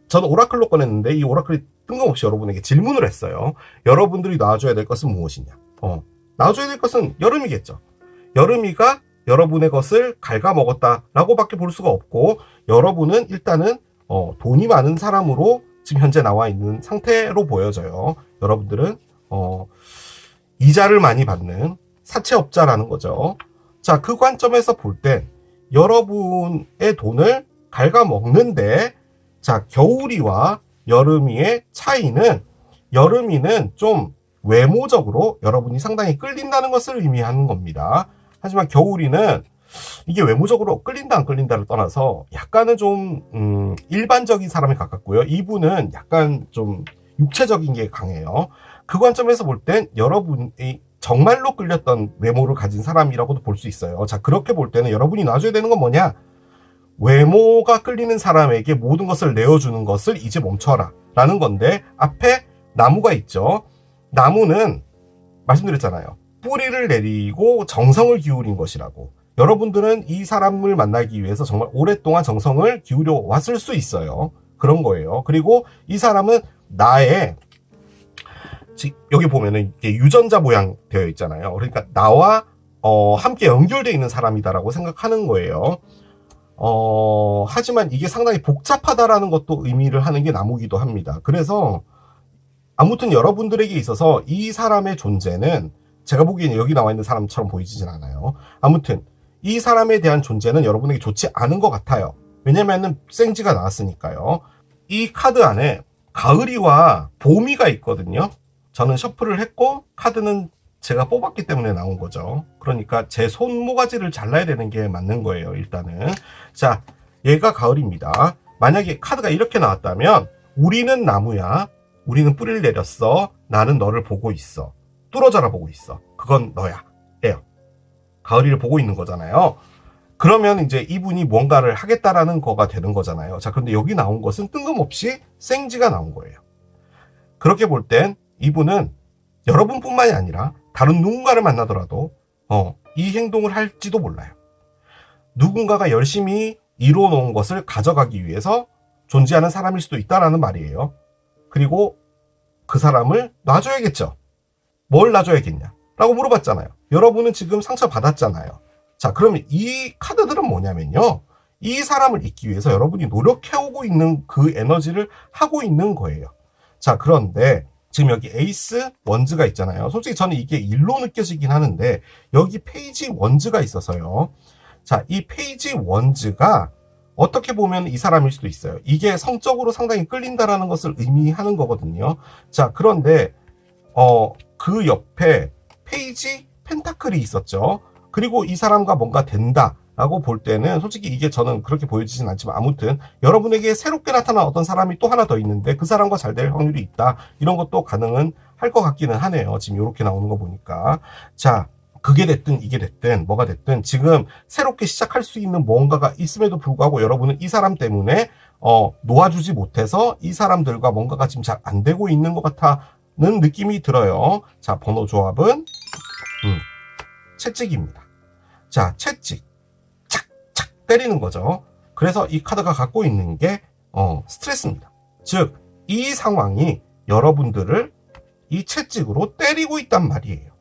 저는 오라클로 꺼냈는데 이 오라클이 뜬금없이 여러분에게 질문을 했어요. 여러분들이 놔줘야 될 것은 무엇이냐. 놔줘야 될 것은 여름이겠죠. 여름이가 여러분의 것을 갉아먹었다라고 밖에 볼 수가 없고 여러분은 일단은 돈이 많은 사람으로 지금 현재 나와 있는 상태로 보여져요. 여러분들은 이자를 많이 받는 사채업자라는 거죠. 자, 그 관점에서 볼 땐 여러분의 돈을 갉아먹는데 자, 겨울이와 여름이의 차이는 여름이는 좀 외모적으로 여러분이 상당히 끌린다는 것을 의미하는 겁니다. 하지만 겨울이는 이게 외모적으로 끌린다 안 끌린다를 떠나서 약간은 좀 일반적인 사람에 가깝고요. 이분은 약간 좀 육체적인 게 강해요. 그 관점에서 볼 땐 여러분이 정말로 끌렸던 외모를 가진 사람이라고도 볼 수 있어요. 자, 그렇게 볼 때는 여러분이 놔줘야 되는 건 뭐냐? 외모가 끌리는 사람에게 모든 것을 내어주는 것을 이제 멈춰라 라는 건데, 앞에 나무가 있죠. 나무는 말씀드렸잖아요. 뿌리를 내리고 정성을 기울인 것이라고. 여러분들은 이 사람을 만나기 위해서 정말 오랫동안 정성을 기울여 왔을 수 있어요. 그런 거예요. 그리고 이 사람은 나의, 여기 보면은 이게 유전자 모양 되어 있잖아요. 그러니까 나와 함께 연결되어 있는 사람이다라고 생각하는 거예요. 하지만 이게 상당히 복잡하다라는 것도 의미를 하는 게 나무기도 합니다. 그래서 아무튼 여러분들에게 있어서 이 사람의 존재는, 제가 보기에는 여기 나와 있는 사람처럼 보이지진 않아요. 아무튼 이 사람에 대한 존재는 여러분에게 좋지 않은 것 같아요. 왜냐면은 생지가 나왔으니까요. 이 카드 안에 가을이와 봄이가 있거든요. 저는 셔플을 했고 카드는 제가 뽑았기 때문에 나온 거죠. 그러니까 제 손모가지를 잘라야 되는 게 맞는 거예요, 일단은. 자, 얘가 가을입니다. 만약에 카드가 이렇게 나왔다면, 우리는 나무야. 우리는 뿌리를 내렸어. 나는 너를 보고 있어. 뚫어져라 보고 있어. 그건 너야. 예요. 가을이를 보고 있는 거잖아요. 그러면 이제 이분이 뭔가를 하겠다라는 거가 되는 거잖아요. 자, 그런데 여기 나온 것은 뜬금없이 생지가 나온 거예요. 그렇게 볼 땐 이분은 여러분뿐만이 아니라 다른 누군가를 만나더라도 이 행동을 할지도 몰라요. 누군가가 열심히 이뤄놓은 것을 가져가기 위해서 존재하는 사람일 수도 있다라는 말이에요. 그리고 그 사람을 놔줘야겠죠. 뭘 놔줘야겠냐 라고 물어봤잖아요. 여러분은 지금 상처받았잖아요. 자, 그럼 이 카드들은 뭐냐면요, 이 사람을 잊기 위해서 여러분이 노력해오고 있는 그 에너지를 하고 있는 거예요. 자, 그런데 지금 여기 에이스 원즈가 있잖아요. 솔직히 저는 이게 일로 느껴지긴 하는데, 여기 페이지 원즈가 있어서요. 자, 이 페이지 원즈가 어떻게 보면 이 사람일 수도 있어요. 이게 성적으로 상당히 끌린다라는 것을 의미하는 거거든요. 자, 그런데 그 옆에 페이지 펜타클이 있었죠. 그리고 이 사람과 뭔가 된다라고 볼 때는 솔직히 이게 저는 그렇게 보여지진 않지만, 아무튼 여러분에게 새롭게 나타난 어떤 사람이 또 하나 더 있는데 그 사람과 잘 될 확률이 있다, 이런 것도 가능은 할 것 같기는 하네요. 지금 이렇게 나오는 거 보니까. 자, 그게 됐든 이게 됐든 뭐가 됐든 지금 새롭게 시작할 수 있는 뭔가가 있음에도 불구하고 여러분은 이 사람 때문에 놓아주지 못해서 이 사람들과 뭔가가 지금 잘 안 되고 있는 것 같다는 느낌이 들어요. 자, 번호 조합은 채찍입니다. 자, 채찍 착착 때리는 거죠. 그래서 이 카드가 갖고 있는 게 스트레스입니다. 즉, 이 상황이 여러분들을 이 채찍으로 때리고 있단 말이에요.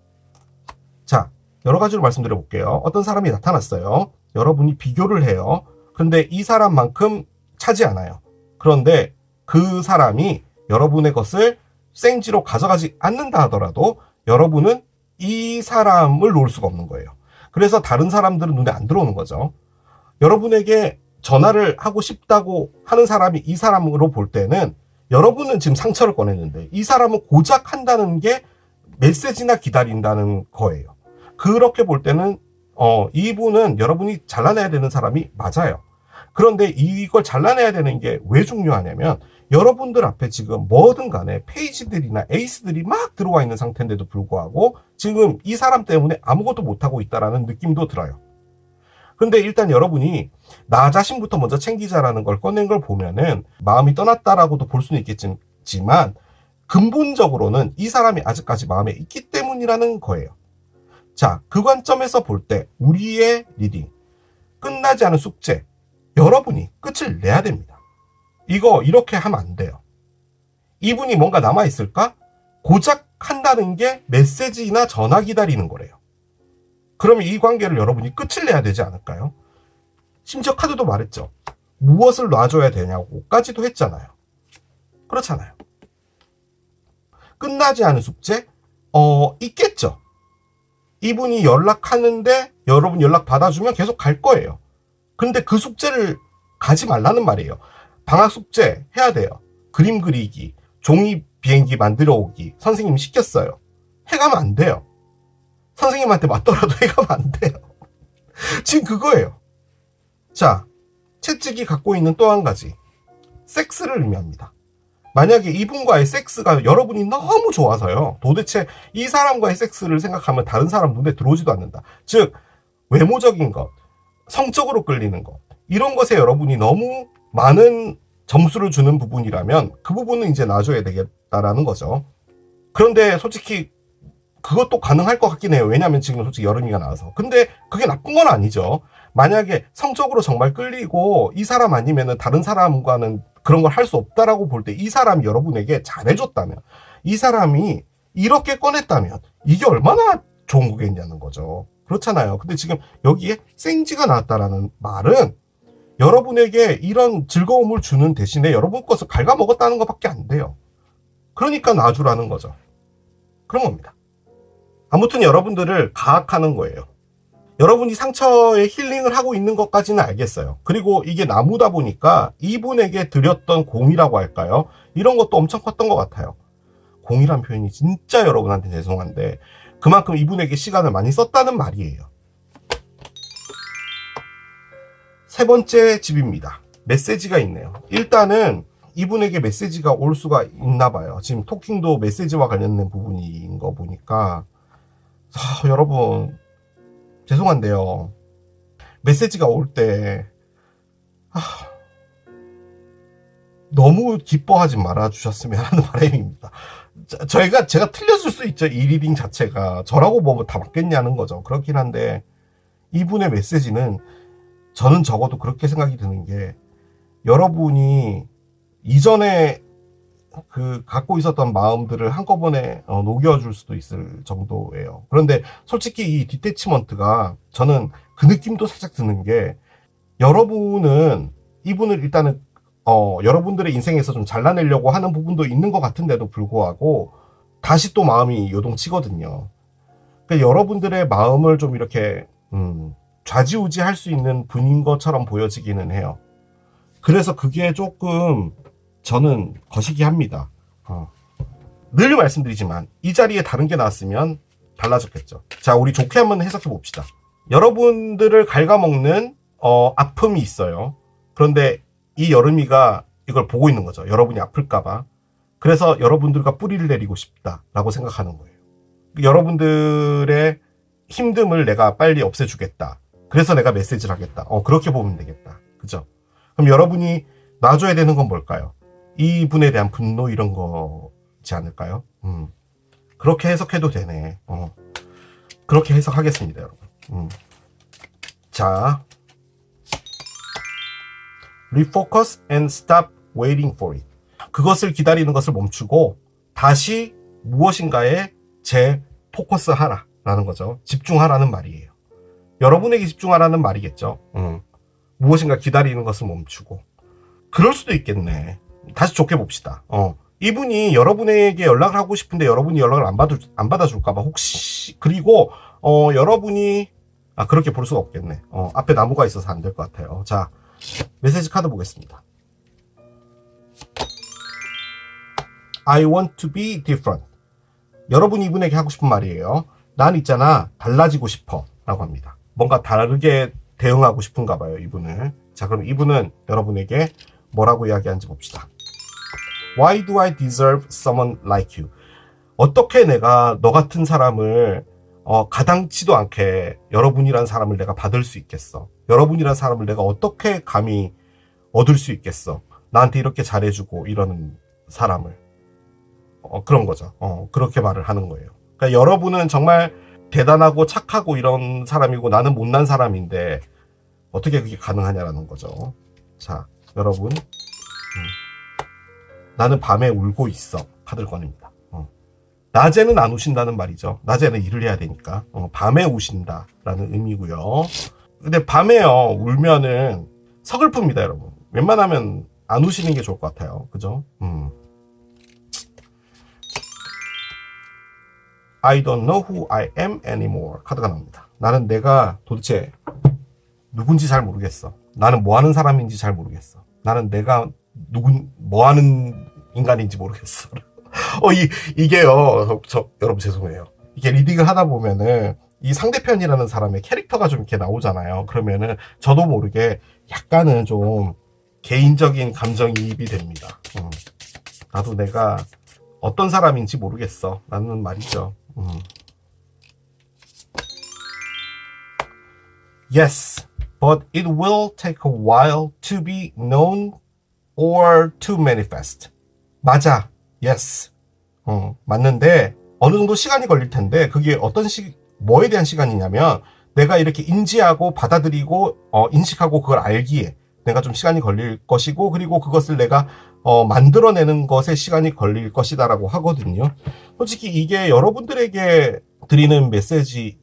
자, 여러 가지로 말씀드려 볼게요. 어떤 사람이 나타났어요. 여러분이 비교를 해요. 그런데 이 사람만큼 차지 않아요. 그런데 그 사람이 여러분의 것을 생지로 가져가지 않는다 하더라도 여러분은 이 사람을 놓을 수가 없는 거예요. 그래서 다른 사람들은 눈에 안 들어오는 거죠. 여러분에게 전화를 하고 싶다고 하는 사람이 이 사람으로 볼 때는 여러분은 지금 상처를 꺼냈는데 이 사람은 고작 한다는 게 메시지나 기다린다는 거예요. 그렇게 볼 때는 이분은 여러분이 잘라내야 되는 사람이 맞아요. 그런데 이걸 잘라내야 되는 게 왜 중요하냐면, 여러분들 앞에 지금 뭐든 간에 페이지들이나 에이스들이 막 들어와 있는 상태인데도 불구하고 지금 이 사람 때문에 아무것도 못하고 있다라는 느낌도 들어요. 근데 일단 여러분이 나 자신부터 먼저 챙기자라는 걸 꺼낸 걸 보면은 마음이 떠났다라고도 볼 수는 있겠지만, 근본적으로는 이 사람이 아직까지 마음에 있기 때문이라는 거예요. 자, 그 관점에서 볼 때 우리의 리딩, 끝나지 않은 숙제, 여러분이 끝을 내야 됩니다. 이거 이렇게 하면 안 돼요. 이분이 뭔가 남아있을까? 고작 한다는 게 메시지나 전화 기다리는 거래요. 그러면 이 관계를 여러분이 끝을 내야 되지 않을까요? 심지어 카드도 말했죠. 무엇을 놔줘야 되냐고까지도 했잖아요. 그렇잖아요. 끝나지 않은 숙제? 있겠죠. 이분이 연락하는데 여러분 연락 받아주면 계속 갈 거예요. 근데 그 숙제를 가지 말라는 말이에요. 방학 숙제 해야 돼요. 그림 그리기, 종이 비행기 만들어 오기 선생님이 시켰어요. 해가면 안 돼요. 선생님한테 맞더라도 해가면 안 돼요. 지금 그거예요. 자, 채찍이 갖고 있는 또 한 가지. 섹스를 의미합니다. 만약에 이분과의 섹스가 여러분이 너무 좋아서요. 도대체 이 사람과의 섹스를 생각하면 다른 사람 눈에 들어오지도 않는다. 즉, 외모적인 것, 성적으로 끌리는 것, 이런 것에 여러분이 너무 많은 점수를 주는 부분이라면 그 부분은 이제 놔줘야 되겠다라는 거죠. 그런데 솔직히 그것도 가능할 것 같긴 해요. 왜냐하면 지금 솔직히 여름이가 나와서. 근데 그게 나쁜 건 아니죠. 만약에 성적으로 정말 끌리고 이 사람 아니면은 다른 사람과는 그런 걸 할 수 없다라고 볼 때 이 사람이 여러분에게 잘해줬다면, 이 사람이 이렇게 꺼냈다면 이게 얼마나 좋은 거겠냐는 거죠. 그렇잖아요. 근데 지금 여기에 생지가 나왔다라는 말은 여러분에게 이런 즐거움을 주는 대신에 여러분 것을 갉아먹었다는 것밖에 안 돼요. 그러니까 놔주라는 거죠. 그런 겁니다. 아무튼 여러분들을 가학하는 거예요. 여러분이 상처에 힐링을 하고 있는 것까지는 알겠어요. 그리고 이게 나무다 보니까 이분에게 드렸던 공이라고 할까요? 이런 것도 엄청 컸던 것 같아요. 공이란 표현이 진짜 여러분한테 죄송한데 그만큼 이분에게 시간을 많이 썼다는 말이에요. 세 번째 집입니다. 메시지가 있네요. 일단은 이분에게 메시지가 올 수가 있나 봐요. 지금 토킹도 메시지와 관련된 부분인 거 보니까 여러분 죄송한데요. 메시지가 올 때 너무 기뻐하지 말아주셨으면 하는 바람입니다. 제가 틀렸을 수 있죠. 이 리딩 자체가 저라고 뭐 다 맞겠냐는 거죠. 그렇긴 한데 이분의 메시지는 저는 적어도 그렇게 생각이 드는 게 여러분이 이전에 갖고 있었던 마음들을 한꺼번에 녹여줄 수도 있을 정도예요. 그런데 솔직히 이 디태치먼트가 저는 그 느낌도 살짝 드는 게 여러분은 이분을 일단은 여러분들의 인생에서 좀 잘라내려고 하는 부분도 있는 것 같은데도 불구하고 다시 또 마음이 요동치거든요. 그러니까 여러분들의 마음을 좀 이렇게 좌지우지 할 수 있는 분인 것처럼 보여지기는 해요. 그래서 그게 조금 저는 거시기 합니다. 늘 말씀드리지만 이 자리에 다른 게 나왔으면 달라졌겠죠. 자, 우리 좋게 한번 해석해 봅시다. 여러분들을 갉아먹는 아픔이 있어요. 그런데 이 여름이가 이걸 보고 있는 거죠. 여러분이 아플까봐. 그래서 여러분들과 뿌리를 내리고 싶다라고 생각하는 거예요. 여러분들의 힘듦을 내가 빨리 없애주겠다. 그래서 내가 메시지를 하겠다. 그렇게 보면 되겠다. 그죠? 그럼 여러분이 놔줘야 되는 건 뭘까요? 이분에 대한 분노 이런 거지 않을까요? 그렇게 해석해도 되네. 그렇게 해석하겠습니다, 여러분. 자, refocus and stop waiting for it. 그것을 기다리는 것을 멈추고 다시 무엇인가에 재포커스하라 라는 거죠. 집중하라는 말이에요. 여러분에게 집중하라는 말이겠죠. 무엇인가 기다리는 것을 멈추고. 그럴 수도 있겠네. 다시 좋게 봅시다. 이분이 여러분에게 연락을 하고 싶은데 여러분이 연락을 안 받아줄까봐 혹시, 그리고, 여러분이, 그렇게 볼 수가 없겠네. 앞에 나무가 있어서 안 될 것 같아요. 자, 메시지 카드 보겠습니다. I want to be different. 여러분이 이분에게 하고 싶은 말이에요. 난 있잖아, 달라지고 싶어. 라고 합니다. 뭔가 다르게 대응하고 싶은가 봐요, 이분을. 자, 그럼 이분은 여러분에게 뭐라고 이야기하는지 봅시다. Why do I deserve someone like you? 어떻게 내가 너 같은 사람을 가당치도 않게 여러분이란 사람을 내가 받을 수 있겠어? 여러분이란 사람을 내가 어떻게 감히 얻을 수 있겠어? 나한테 이렇게 잘해주고 이러는 사람을. 그런 거죠. 그렇게 말을 하는 거예요. 그러니까 여러분은 정말 대단하고 착하고 이런 사람이고 나는 못난 사람인데 어떻게 그게 가능하냐라는 거죠. 자, 여러분. 나는 밤에 울고 있어. 카드를 꺼냅니다. 낮에는 안 우신다는 말이죠. 낮에는 일을 해야 되니까. 밤에 우신다라는 의미고요. 근데 밤에요, 울면은 서글픕니다, 여러분. 웬만하면 안 우시는 게 좋을 것 같아요. 그죠? I don't know who I am anymore. 카드가 나옵니다. 나는 내가 도대체 누군지 잘 모르겠어. 나는 뭐 하는 사람인지 잘 모르겠어. 나는 내가 뭐 하는 인간인지 모르겠어. 이게요, 여러분 죄송해요. 이게 리딩을 하다 보면은 이 상대편이라는 사람의 캐릭터가 좀 이렇게 나오잖아요. 그러면은 저도 모르게 약간은 좀 개인적인 감정이입이 됩니다. 나도 내가 어떤 사람인지 모르겠어 라는 말이죠. Yes, but it will take a while to be known or to manifest. 맞아. Yes. 맞는데 어느 정도 시간이 걸릴 텐데 그게 뭐에 대한 시간이냐면 내가 이렇게 인지하고 받아들이고 인식하고 그걸 알기에 내가 좀 시간이 걸릴 것이고 그리고 그것을 내가 만들어내는 것에 시간이 걸릴 것이다라고 하거든요. 솔직히 이게 여러분들에게 드리는 메시지거든요.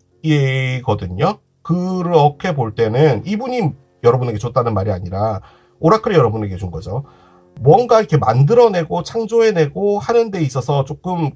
그렇게 볼 때는 이분이 여러분에게 줬다는 말이 아니라 오라클이 여러분에게 준 거죠. 뭔가 이렇게 만들어내고 창조해내고 하는 데 있어서 조금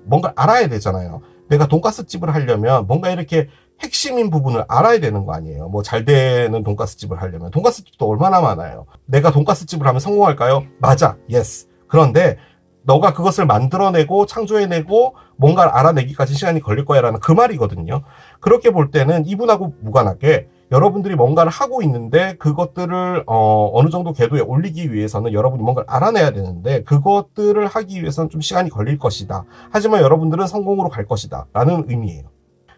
뭔가 알아야 되잖아요. 내가 돈가스 집을 하려면 뭔가 이렇게 핵심인 부분을 알아야 되는 거 아니에요. 뭐 잘 되는 돈가스 집을 하려면 돈가스 집도 얼마나 많아요. 내가 돈가스 집을 하면 성공할까요? 맞아. Yes. 그런데 너가 그것을 만들어내고 창조해내고 뭔가를 알아내기까지 시간이 걸릴 거야 라는 그 말이거든요. 그렇게 볼 때는 이분하고 무관하게 여러분들이 뭔가를 하고 있는데 그것들을 어느 정도 궤도에 올리기 위해서는 여러분이 뭔가를 알아내야 되는데 그것들을 하기 위해서는 좀 시간이 걸릴 것이다. 하지만 여러분들은 성공으로 갈 것이다 라는 의미예요.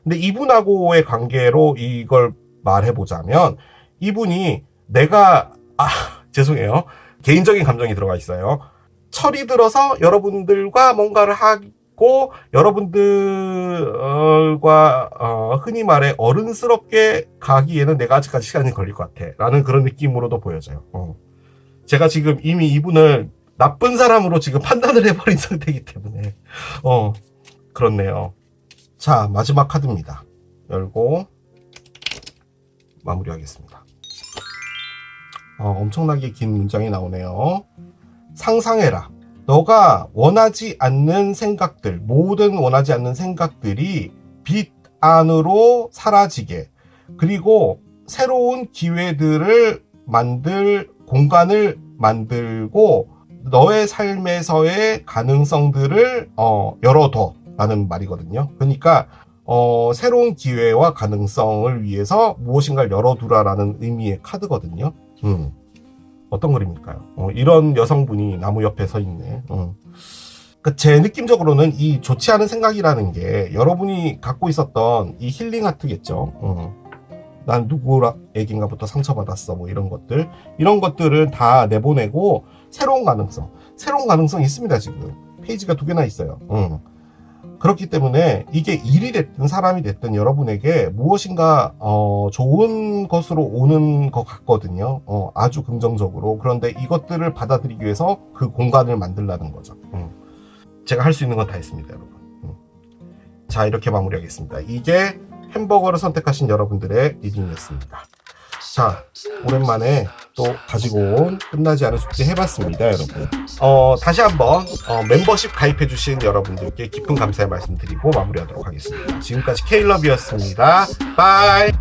근데 이분하고의 관계로 이걸 말해보자면 이분이 죄송해요. 개인적인 감정이 들어가 있어요. 철이 들어서 여러분들과 뭔가를 하고 여러분들과 흔히 말해 어른스럽게 가기에는 내가 아직까지 시간이 걸릴 것 같아 라는 그런 느낌으로도 보여져요. 제가 지금 이미 이분을 나쁜 사람으로 지금 판단을 해버린 상태이기 때문에 그렇네요. 자, 마지막 카드입니다. 열고 마무리하겠습니다. 엄청나게 긴 문장이 나오네요. 상상해라. 너가 원하지 않는 생각들, 모든 원하지 않는 생각들이 빛 안으로 사라지게, 그리고 새로운 기회들을 공간을 만들고 너의 삶에서의 가능성들을 열어둬 라는 말이거든요. 그러니까 새로운 기회와 가능성을 위해서 무엇인가를 열어두라라는 의미의 카드거든요. 어떤 그림일까요? 이런 여성분이 나무 옆에 서 있네. 그러니까 제 느낌적으로는 이 좋지 않은 생각이라는 게 여러분이 갖고 있었던 이 힐링 하트겠죠. 난 누구에게인가부터 상처받았어. 뭐 이런 것들은 다 내보내고 새로운 가능성 있습니다. 지금 페이지가 2개나 있어요. 그렇기 때문에 이게 일이 됐든 사람이 됐든 여러분에게 무엇인가 좋은 것으로 오는 것 같거든요. 아주 긍정적으로. 그런데 이것들을 받아들이기 위해서 그 공간을 만들라는 거죠. 제가 할 수 있는 건 다 했습니다, 여러분. 자, 이렇게 마무리하겠습니다. 이게 햄버거를 선택하신 여러분들의 리딩이었습니다. 자, 오랜만에 또 가지고 온 끝나지 않은 숙제 해봤습니다, 여러분. 다시 한번 멤버십 가입해주신 여러분들께 깊은 감사의 말씀 드리고 마무리하도록 하겠습니다. 지금까지 K러브였습니다. 바이.